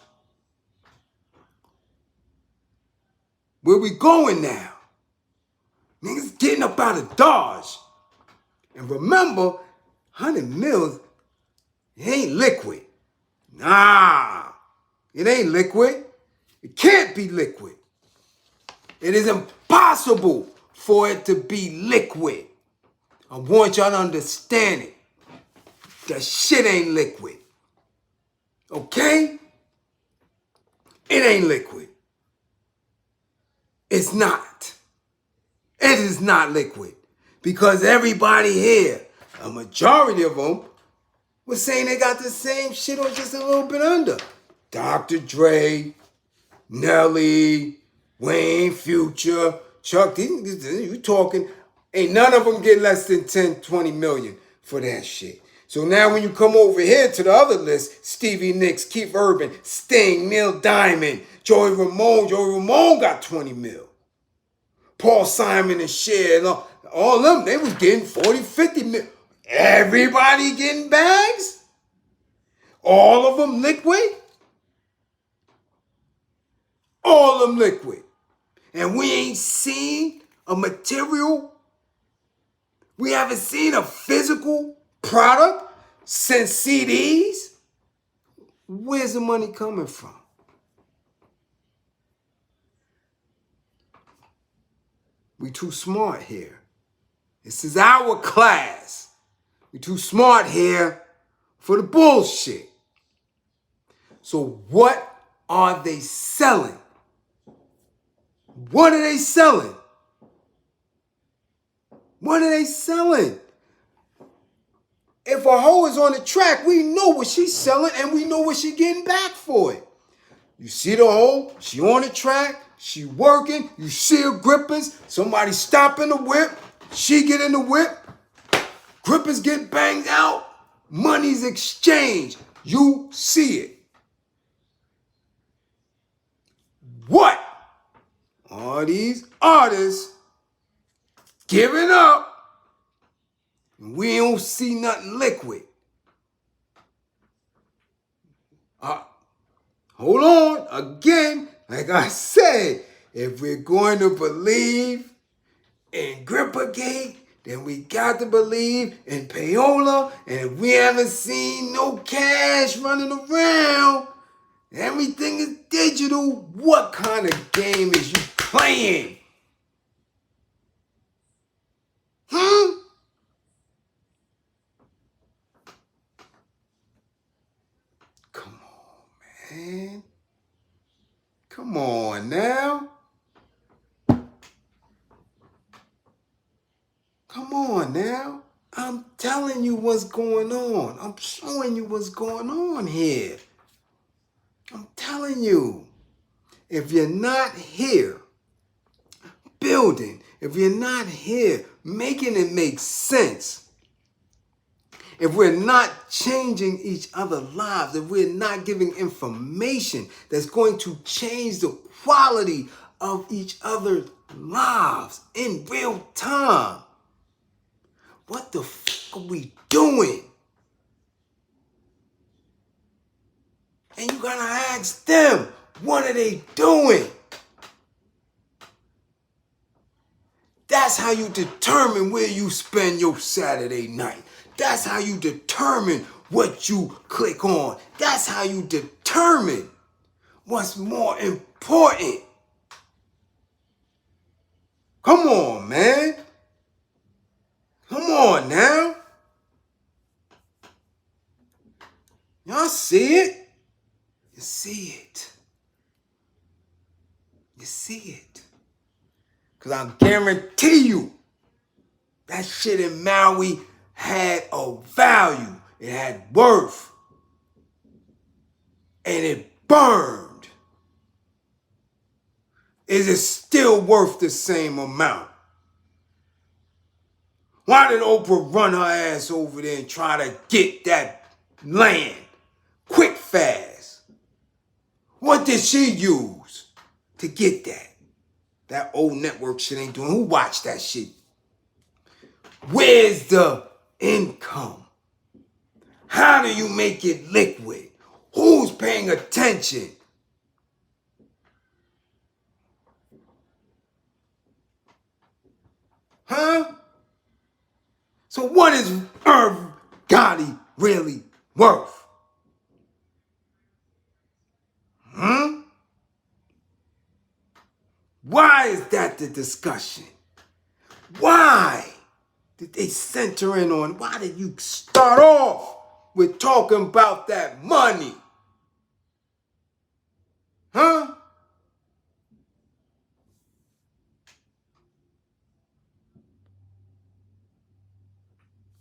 Where we going now? Niggas getting up out of Dodge. And remember, 100 mils, it ain't liquid. Nah, it ain't liquid. It can't be liquid. It is impossible for it to be liquid. I want y'all to understand it. That shit ain't liquid. Okay? It ain't liquid. It's not. It is not liquid. Because everybody here, a majority of them, was saying they got the same shit or just a little bit under. Dr. Dre, Nelly, Wayne, Future, Chuck, you talking, ain't none of them get less than 10, 20 million for that shit. So now when you come over here to the other list, Stevie Nicks, Keith Urban, Sting, Neil Diamond, Joey Ramone got 20 mil. Paul Simon and Cher, and all of them, they was getting 40, 50 mil. Everybody getting bags? All of them liquid? All of them liquid. And we ain't seen a material, we haven't seen a physical product since CDs. Where's the money coming from? We too smart here. This is our class. We too smart here for the bullshit. So what are they selling? What are they selling? What are they selling? If a hoe is on the track, we know what she's selling and we know what she's getting back for it. You see the hoe, she on the track, she working, you see her grippers, somebody stopping the whip, she get in the whip, grippers get banged out, money's exchanged. You see it. What are these artists giving up? We don't see nothing liquid. Hold on, again, like I said, if we're going to believe in Grippergate, then we got to believe in payola, and if we haven't seen no cash running around, everything is digital, what kind of game is you playing? Come on, man. Come on now. Come on now. I'm telling you what's going on. I'm showing you what's going on here. I'm telling you. If you're not here building, if you're not here making it make sense, if we're not changing each other's lives, if we're not giving information that's going to change the quality of each other's lives in real time, what the fuck are we doing? And you gotta ask them, what are they doing? That's how you determine where you spend your Saturday night. That's how you determine what you click on. That's how you determine what's more important. Come on, man. Come on now. Y'all see it? You see it. You see it. Because I guarantee you, that shit in Maui had a value. It had worth. And it burned. Is it still worth the same amount? Why did Oprah run her ass over there and try to get that land quick fast? What did she use to get that? That old network shit ain't doing. Who watched that shit? Where's the income? How do you make it liquid? Who's paying attention? Huh? So what is Irv Gotti really worth? Why is that the discussion? Why did they center in on, why did you start off with talking about that money? Huh?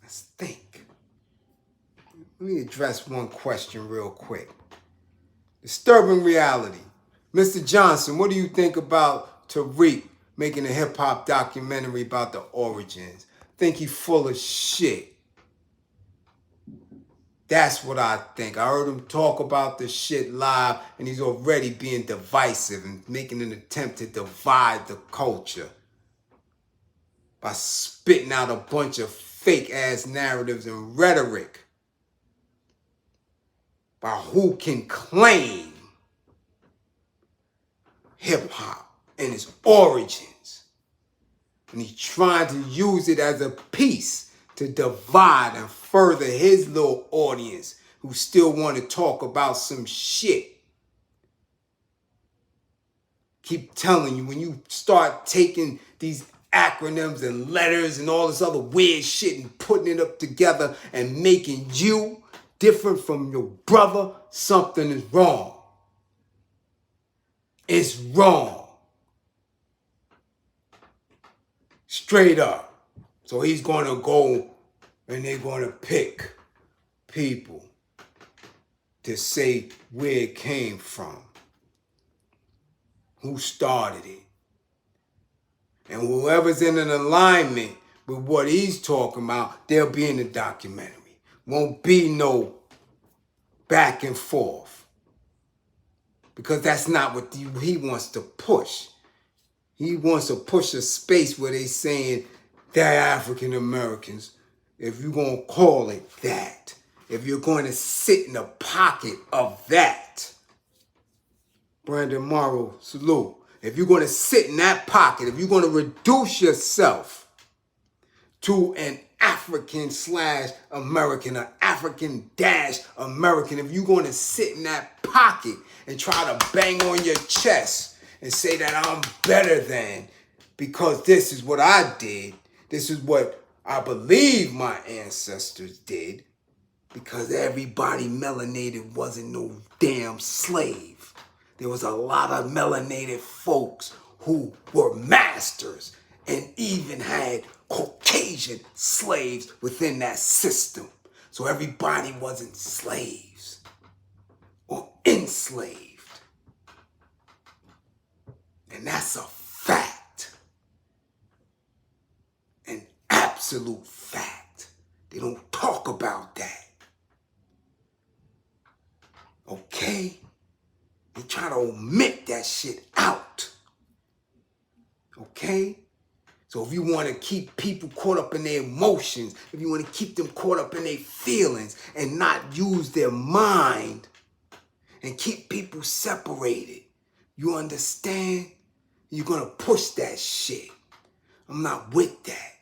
Let's think. Let me address one question real quick. Disturbing reality. Mr. Johnson, what do you think about Tariq making a hip-hop documentary about the origins? Think he full of shit. That's what I think. I heard him talk about this shit live, and he's already being divisive and making an attempt to divide the culture by spitting out a bunch of fake-ass narratives and rhetoric about who can claim hip-hop and its origins. And he's trying to use it as a piece to divide and further his little audience who still want to talk about some shit. Keep telling you, when you start taking these acronyms and letters and all this other weird shit and putting it up together and making you different from your brother, something is wrong. It's wrong. Straight up. So he's going to go and they're going to pick people to say where it came from, who started it. And whoever's in an alignment with what he's talking about, they'll be in the documentary. Won't be no back and forth. Because that's not what he wants to push. He wants to push a space where they saying they're African Americans, if you're going to call it that. If you're going to sit in the pocket of that. Brandon Morrow, salute. If you're going to sit in that pocket, if you're going to reduce yourself to an African/American, or African-American, if you're going to sit in that pocket and try to bang on your chest and say that I'm better than, because this is what I did, this is what I believe my ancestors did, because everybody melanated wasn't no damn slave. There was a lot of melanated folks who were masters and even had Caucasian slaves within that system. So everybody wasn't slaves or enslaved. And that's a fact. An absolute fact. They don't talk about that. Okay? They try to omit that shit out. Okay? So if you want to keep people caught up in their emotions, if you want to keep them caught up in their feelings and not use their mind and keep people separated, you understand? You're going to push that shit. I'm not with that.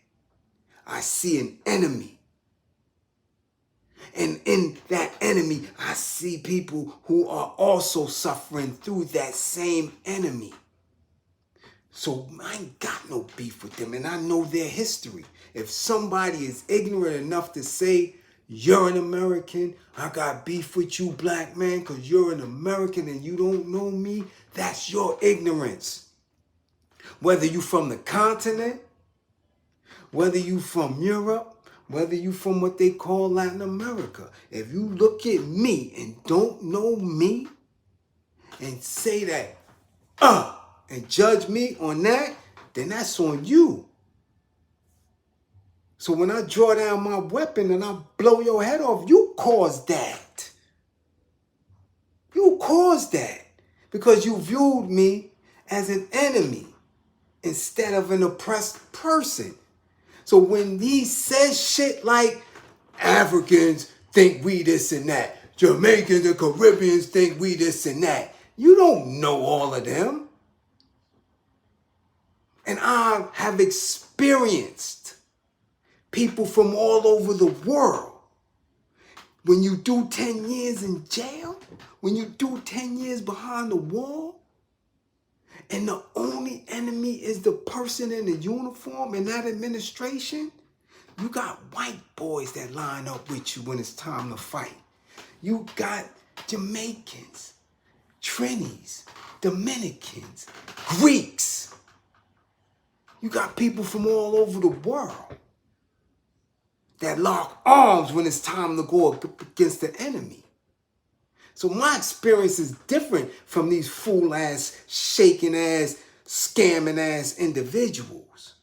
I see an enemy. And in that enemy, I see people who are also suffering through that same enemy. So I ain't got no beef with them, and I know their history. If somebody is ignorant enough to say, you're an American, I got beef with you, black man, because you're an American and you don't know me, that's your ignorance. Whether you from the continent, whether you from Europe, Whether you from what they call Latin America, if you look at me and don't know me and say that, and judge me on that, then that's on you. So when I draw down my weapon and I blow your head off, you caused that. You caused that because you viewed me as an enemy instead of an oppressed person. So when he says shit like Africans think we this and that, Jamaicans and Caribbeans think we this and that, you don't know all of them. And I have experienced people from all over the world. When you do 10 years in jail, when you do 10 years behind the wall, and the only enemy is the person in the uniform in that administration, you got white boys that line up with you when it's time to fight. You got Jamaicans, Trinis, Dominicans, Greeks. You got people from all over the world that lock arms when it's time to go up against the enemy. So my experience is different from these fool-ass, shaking-ass, scamming-ass individuals.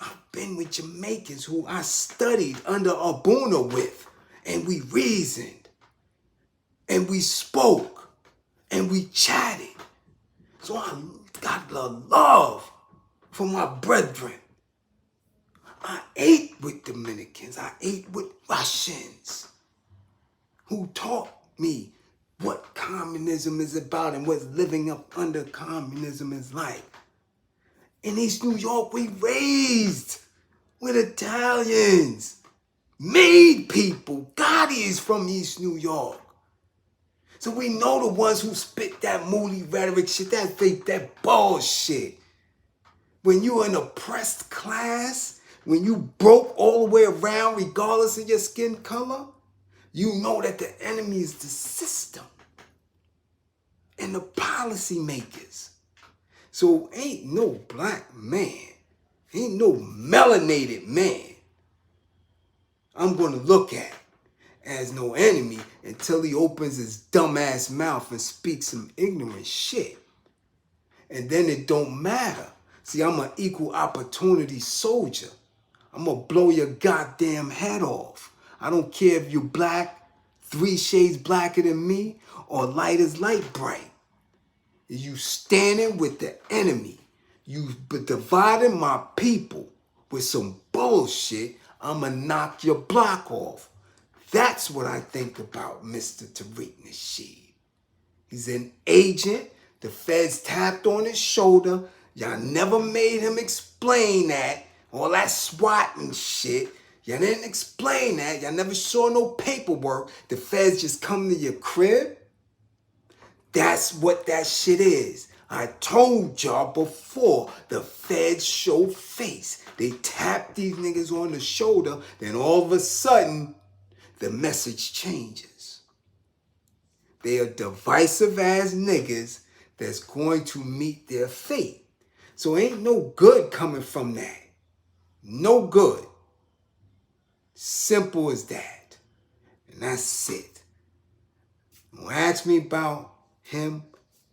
I've been with Jamaicans who I studied under Abuna with, and we reasoned, and we spoke, and we chatted. So I got the love for my brethren. I ate with Dominicans. I ate with Russians who taught me what communism is about and what living up under communism is like. In East New York, we raised with Italians, made people. Gotti is from East New York. So we know the ones who spit that moody rhetoric shit, that fake, that bullshit. When you're an oppressed class, when you broke all the way around regardless of your skin color, you know that the enemy is the system and the policy makers. So ain't no black man, ain't no melanated man I'm going to look at as no enemy until he opens his dumbass mouth and speaks some ignorant shit. And then it don't matter. See, I'm an equal opportunity soldier. I'm going to blow your goddamn head off. I don't care if you're black, 3 shades blacker than me, or light as light bright. You standing with the enemy. You dividing my people with some bullshit. I'm going to knock your block off. That's what I think about Mr. Tariq Nasheed. He's an agent. The feds tapped on his shoulder. Y'all never made him explain that. All that swatting shit. Y'all didn't explain that. Y'all never saw no paperwork. The feds just come to your crib. That's what that shit is. I told y'all before, the feds show face. They tap these niggas on the shoulder, then all of a sudden, the message changes. They are divisive ass niggas that's going to meet their fate. So ain't no good coming from that. No good. Simple as that. And that's it. Don't ask me about him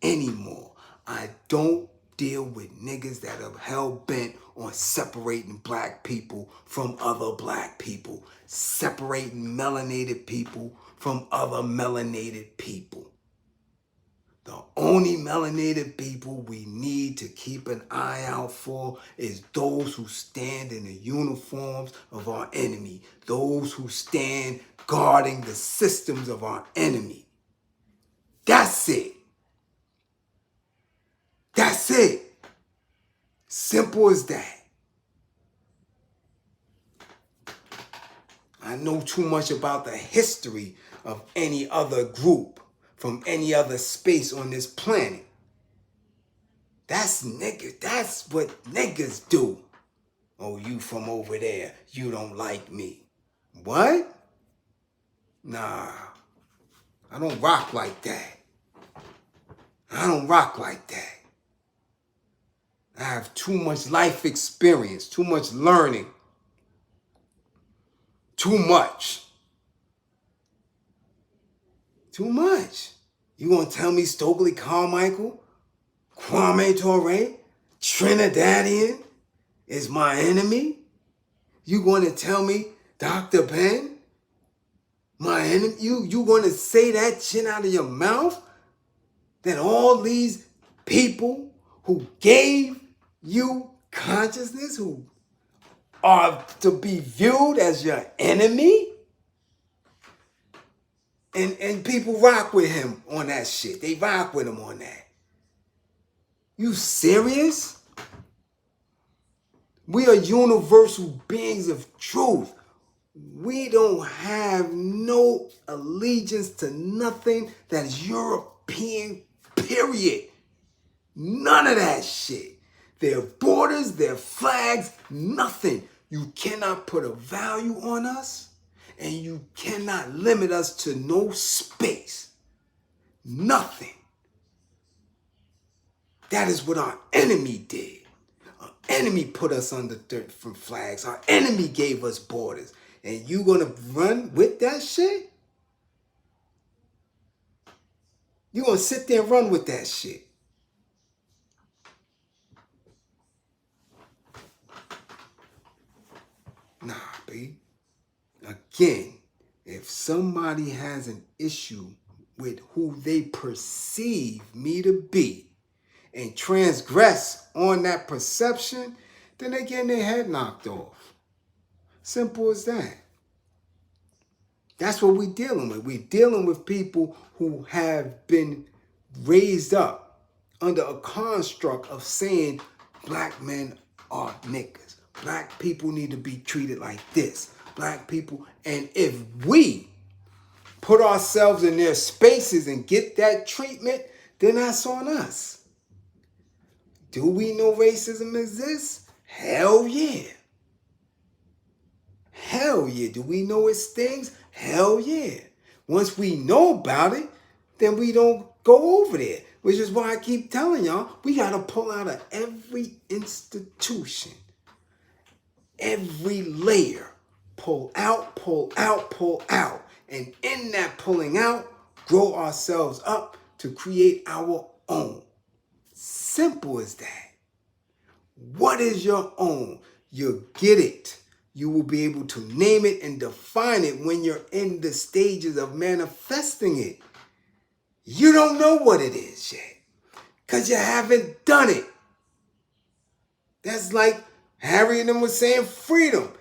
anymore. I don't deal with niggas that are hell-bent on separating black people from other black people, separating melanated people from other melanated people. The only melanated people we need to keep an eye out for is those who stand in the uniforms of our enemy, those who stand guarding the systems of our enemy. That's it. That's it. Simple as that. I know too much about the history of any other group from any other space on this planet. That's niggas. That's what niggas do. Oh, you from over there. You don't like me. What? Nah. I don't rock like that. I don't rock like that. I have too much life experience, too much learning too much. Too much. You gonna tell me Stokely Carmichael, Kwame Ture, Trinidadian is my enemy? You gonna tell me Dr. Ben, my enemy? You gonna say that shit out of your mouth? That all these people who gave you consciousness, who are to be viewed as your enemy? And people rock with him on that shit. They rock with him on that. You serious? We are universal beings of truth. We don't have no allegiance to nothing that is European, period. None of that shit. Their borders, their flags, nothing. You cannot put a value on us, and you cannot limit us to no space. Nothing. That is what our enemy did. Our enemy put us under different flags. Our enemy gave us borders. And you gonna run with that shit? You gonna sit there and run with that shit? Nah, B. Again, if somebody has an issue with who they perceive me to be and transgress on that perception, then they getting their head knocked off. Simple as that. That's what we're dealing with. We're dealing with people who have been raised up under a construct of saying black men are niggas. Black people need to be treated like this. Black people, and if we put ourselves in their spaces and get that treatment, then that's on us. Do we know racism exists? Hell yeah. Hell yeah. Do we know it stings? Hell yeah. Once we know about it, then we don't go over there. Which is why I keep telling y'all, we got to pull out of every institution, every layer. Pull out, pull out, pull out. And in that pulling out, grow ourselves up to create our own. Simple as that. What is your own? You get it. You will be able to name it and define it when you're in the stages of manifesting it. You don't know what it is yet because you haven't done it. That's like Harry and them was saying freedom.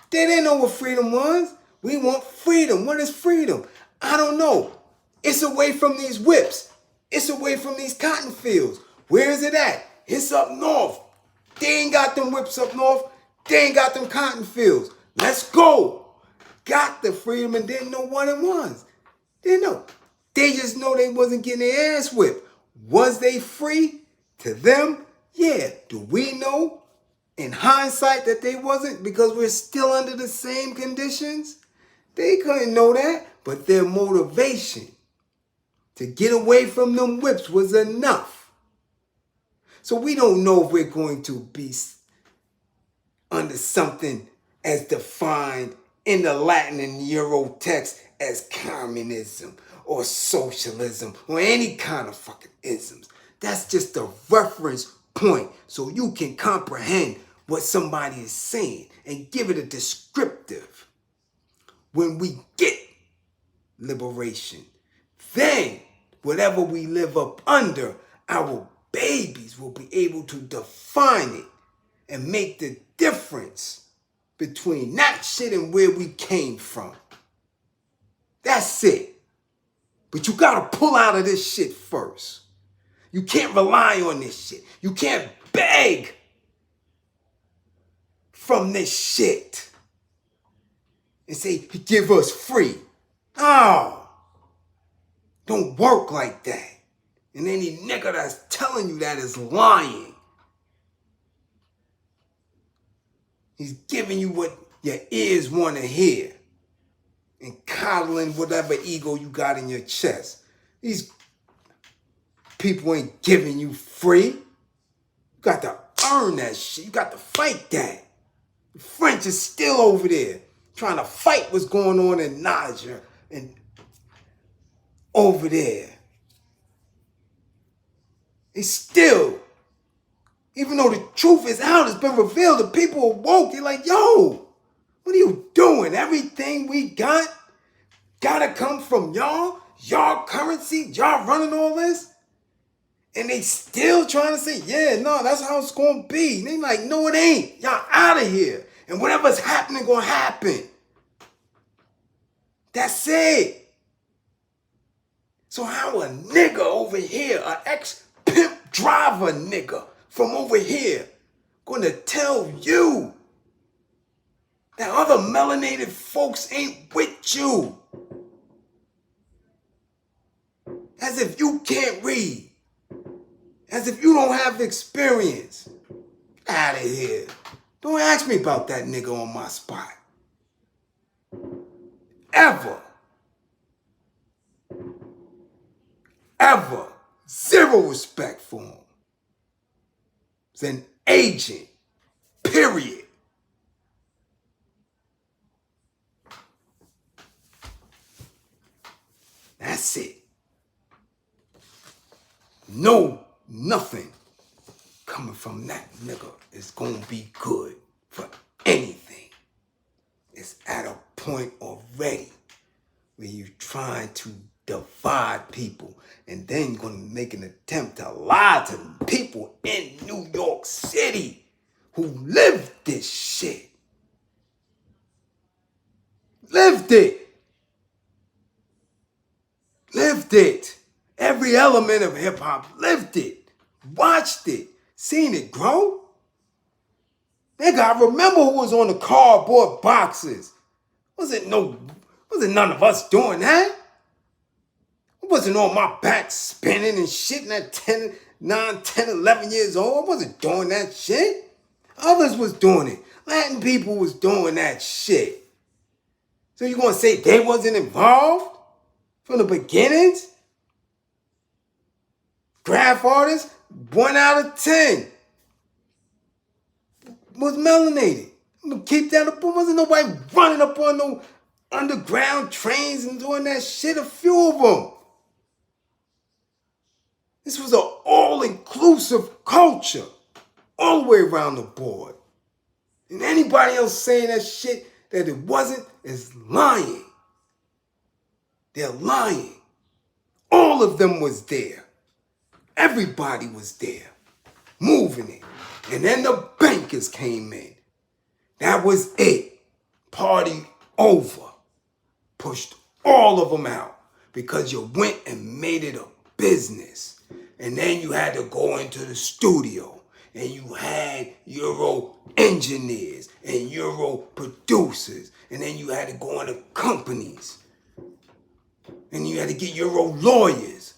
They didn't know what freedom was. We want freedom. What is freedom? I don't know. It's away from these whips. It's away from these cotton fields. Where is it at? It's up north. They ain't got them whips up north. They ain't got them cotton fields. Let's go. Got the freedom and didn't know what it was. Didn't know. They just know they wasn't getting their ass whipped. Was they free? To them, yeah. Do we know in hindsight that they wasn't because we're still under the same conditions? They couldn't know that, but their motivation to get away from them whips was enough. So we don't know if we're going to be under something as defined in the Latin and Euro text as communism or socialism or any kind of fucking isms. That's just a reference point so you can comprehend what somebody is saying and give it a descriptive. When we get liberation, then whatever we live up under, our babies will be able to define it and make the difference between that shit and where we came from. That's it. But you gotta pull out of this shit first. You can't rely on this shit. You can't beg from this shit and say, give us free. Oh, don't work like that. And any nigga that's telling you that is lying. He's giving you what your ears want to hear and coddling whatever ego you got in your chest. These people ain't giving you free. You got to earn that shit. You got to fight that. The French is still over there trying to fight what's going on in Niger and over there. It's still, even though the truth is out, it's been revealed, the people are woke. They're like, yo, what are you doing? Everything we got gotta come from y'all? Y'all currency? Y'all running all this? And they still trying to say, yeah, no, that's how it's gonna be. And they like, no, it ain't. Y'all out of here. And whatever's happening gonna happen. That's it. So how a nigga over here, an ex-pimp driver nigga from over here, gonna tell you that other melanated folks ain't with you? As if you can't read. As if you don't have experience. Out of here. Don't ask me about that nigga on my spot. Ever. Ever. Zero respect for him. He's an agent. Period. That's it. No, nothing coming from that nigga is gonna be good for anything. It's at a point already where you're trying to divide people, and then you're gonna make an attempt to lie to people in New York City who lived this shit. Lived it. Lived it. Every element of hip hop lived it. Watched it. Seen it grow. Nigga, I remember who was on the cardboard boxes. Wasn't none of us doing that. I wasn't on my back spinning and shit at 9, 10, 11 years old. I wasn't doing that shit. Others was doing it. Latin people was doing that shit. So you gonna say they wasn't involved from the beginnings? Graph artists, 1 out of 10 was melanated. I'm gonna keep that up. Wasn't nobody running up on no underground trains and doing that shit. A few of them. This was an all-inclusive culture, all the way around the board. And anybody else saying that shit that it wasn't is lying. They're lying. All of them was there. Everybody was there, moving it. And then the bankers came in. That was it. Party over. Pushed all of them out because you went and made it a business. And then you had to go into the studio and you had Euro engineers and Euro producers. And then you had to go into companies. And you had to get Euro lawyers.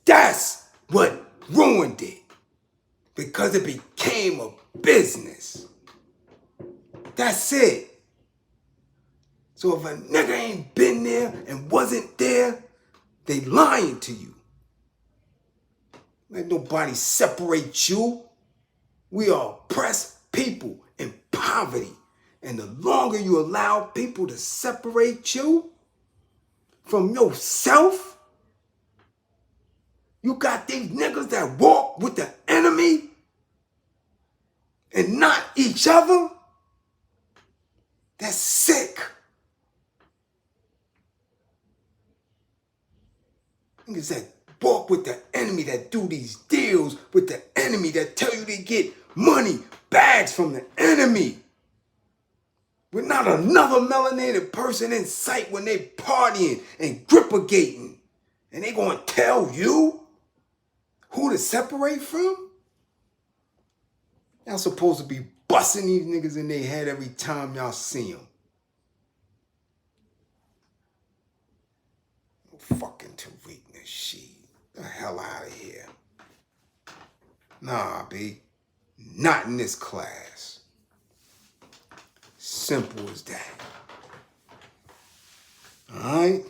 That's what ruined it. Because it became a business. That's it. So if a nigga ain't been there and wasn't there, they lying to you. Let nobody separate you. We are oppressed people in poverty. And the longer you allow people to separate you from yourself, you got these niggas that walk with the enemy and not each other. That's sick. Niggas that walk with the enemy, that do these deals with the enemy, that tell you they get money, bags from the enemy. With not another melanated person in sight when they partying and grippigating. And they gonna tell you who to separate from? Y'all supposed to be busting these niggas in their head every time y'all see them. Fucking Tariq Nasheed. The hell out of here. Nah, B. Not in this class. Simple as that. Alright?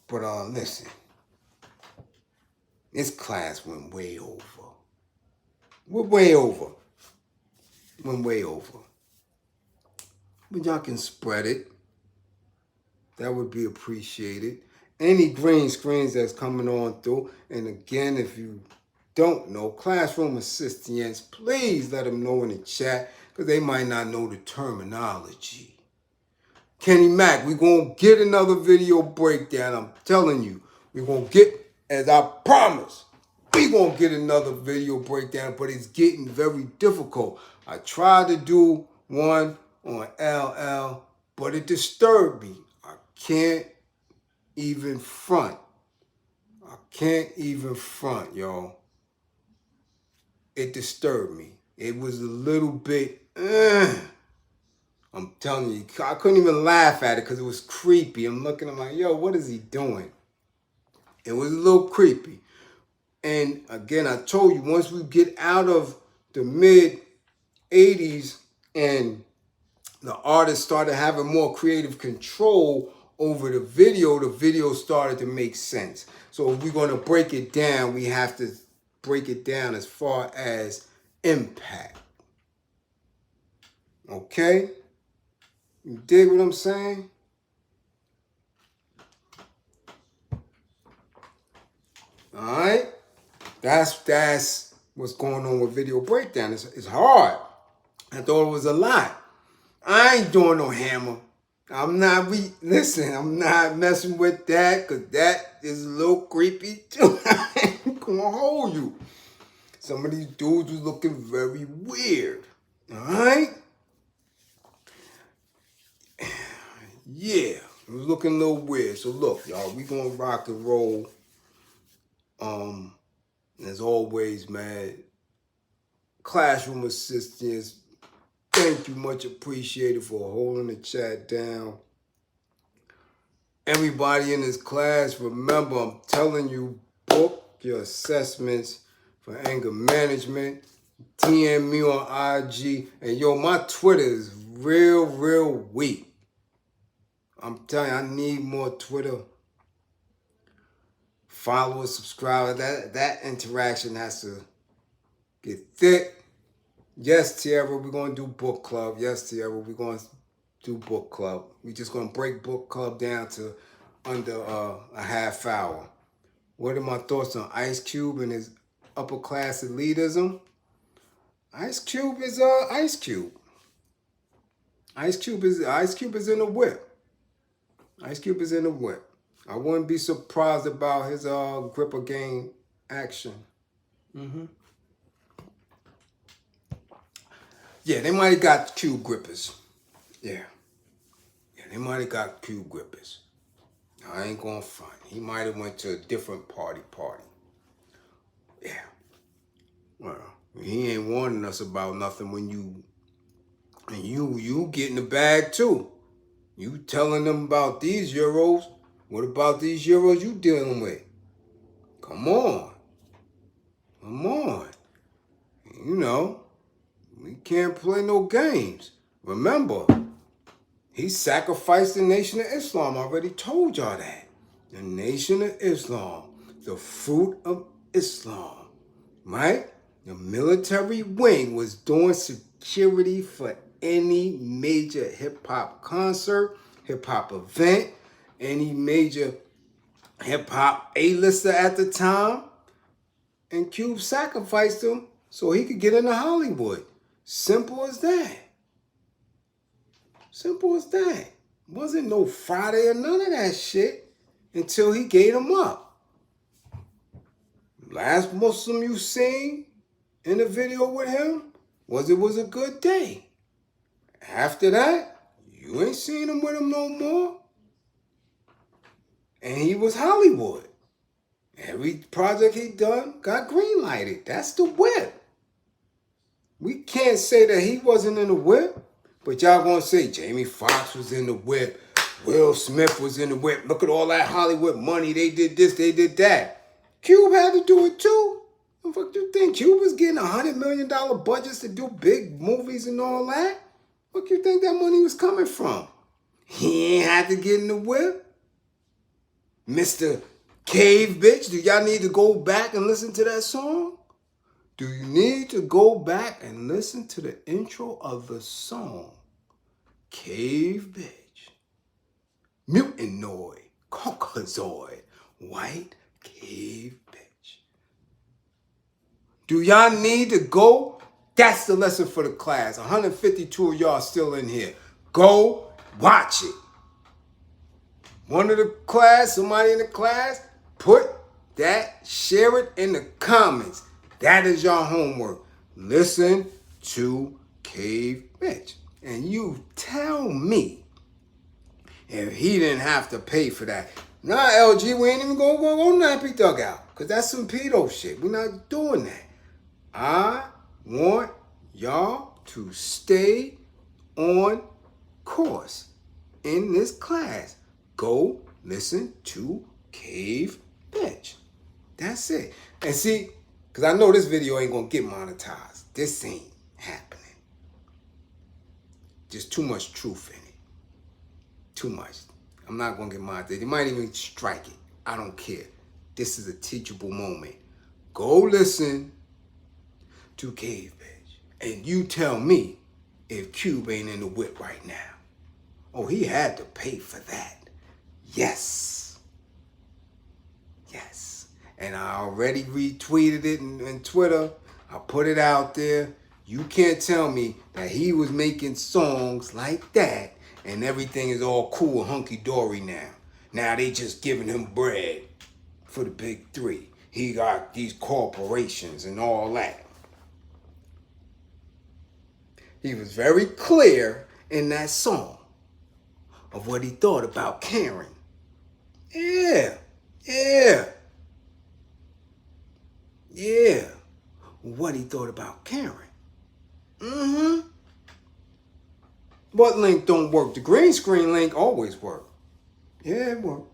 But listen. This class went way over. We're way over. Went way over. but y'all can spread it. That would be appreciated. Any green screens that's coming on through. And again, if you don't know, classroom assistants, please let them know in the chat because they might not know the terminology. Kenny Mac, we're going to get another video breakdown. I'm telling you, we're going to get, as I promised, we're going to get another video breakdown, but it's getting very difficult. I tried to do one on LL, but it disturbed me. I can't even front. I can't even front, y'all. It disturbed me. It was a little bit, I'm telling you, I couldn't even laugh at it because it was creepy. I'm looking, I'm like, yo, what is he doing? It was a little creepy. And again, I told you, once we get out of the mid 80s and the artists started having more creative control over the video started to make sense. So if we're going to break it down, we have to break it down as far as impact. Okay? You dig what I'm saying? All right? That's what's going on with video breakdown. It's hard. I thought it was a lot. I ain't doing no hammer. I'm not messing with that because that is a little creepy too. I ain't gonna hold you. Some of these dudes was looking very weird. All right? Yeah, it was looking a little weird. So look, y'all, we gonna rock and roll. As always, man, classroom assistants, thank you, much appreciated for holding the chat down. Everybody in this class, remember, I'm telling you, book your assessments for anger management. DM me on IG. And yo, my Twitter is real weak. I'm telling you, I need more Twitter. Follow, subscribe. That interaction has to get thick. Yes, Tierra, we're going to do book club. Yes, Tierra, we're going to do book club. We're just going to break book club down to under a half hour. What are my thoughts on Ice Cube and his upper class elitism? Ice Cube is Ice Cube. Ice Cube is in the whip. Ice Cube is in the whip. I wouldn't be surprised about his gripper game action. Yeah, they might have got Cube grippers. Yeah, they might have got Cube grippers. I ain't gonna front. He might have went to a different party. Yeah. Well, he ain't warning us about nothing when you get in the bag too. You telling them about these euros. What about these euros you dealing with? Come on. You know, we can't play no games. Remember, he sacrificed the Nation of Islam. I already told y'all that. The Nation of Islam, the fruit of Islam, right? The military wing was doing security for any major hip-hop concert, hip-hop event, any major hip-hop A-lister at the time. And Cube sacrificed him so he could get into Hollywood. Simple as that. Simple as that. Wasn't no Friday or none of that shit until he gave him up. Last Muslim you seen in the video with him was a good day. After that, you ain't seen him with him no more. And he was Hollywood. Every project he done got green lighted. That's the whip. We can't say that he wasn't in the whip, but y'all gonna say Jamie Foxx was in the whip, Will Smith was in the whip. Look at all that Hollywood money. They did this, they did that. Cube had to do it too. What the fuck you think? Cube was getting $100 million budgets to do big movies and all that? What you think that money was coming from? He ain't had to get in the whip. Mr. Cave Bitch, do y'all need to go back and listen to that song? Do you need to go back and listen to the intro of the song? cave bitch. Mutant Nore, Caucasoid, white cave bitch. Do y'all need to go? That's the lesson for the class. 152 of y'all still in here. Go watch it. One of the class, somebody in the class, put that, share it in the comments. That is your homework. Listen to Cave Bitch. And you tell me if he didn't have to pay for that. Nah, LG, we ain't even gonna go nappy dugout. Because that's some pedo shit. We're not doing that. I want y'all to stay on course in this class. Go listen to Cave Bitch. That's it. And see, because I know this video ain't going to get monetized. This ain't happening. Just too much truth in it. Too much. I'm not going to get monetized. They might even strike it. I don't care. This is a teachable moment. Go listen to Cave Bitch. And you tell me if Cube ain't in the whip right now. Oh, he had to pay for that. Yes. Yes. And I already retweeted it in Twitter. I put it out there. You can't tell me that he was making songs like that and everything is all cool, hunky-dory now. Now they just giving him bread for the big three. He got these corporations and all that. He was very clear in that song of what he thought about Karim. Yeah. What he thought about Karim. What link don't work? The green screen link always work. Yeah, it worked.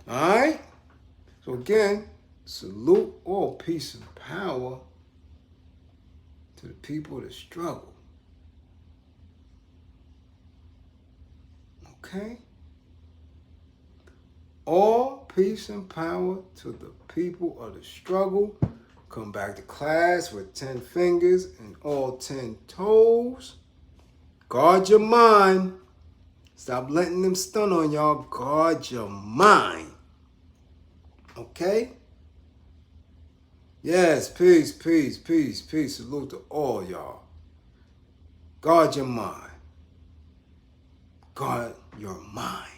Alright? So again, salute all peace and power to the people that struggle. Okay? All peace and power to the people of the struggle. Come back to class with 10 fingers and all 10 toes. Guard your mind. Stop letting them stun on y'all. Guard your mind. Okay? Yes, peace. Salute to all y'all. Guard your mind. Guard your mind.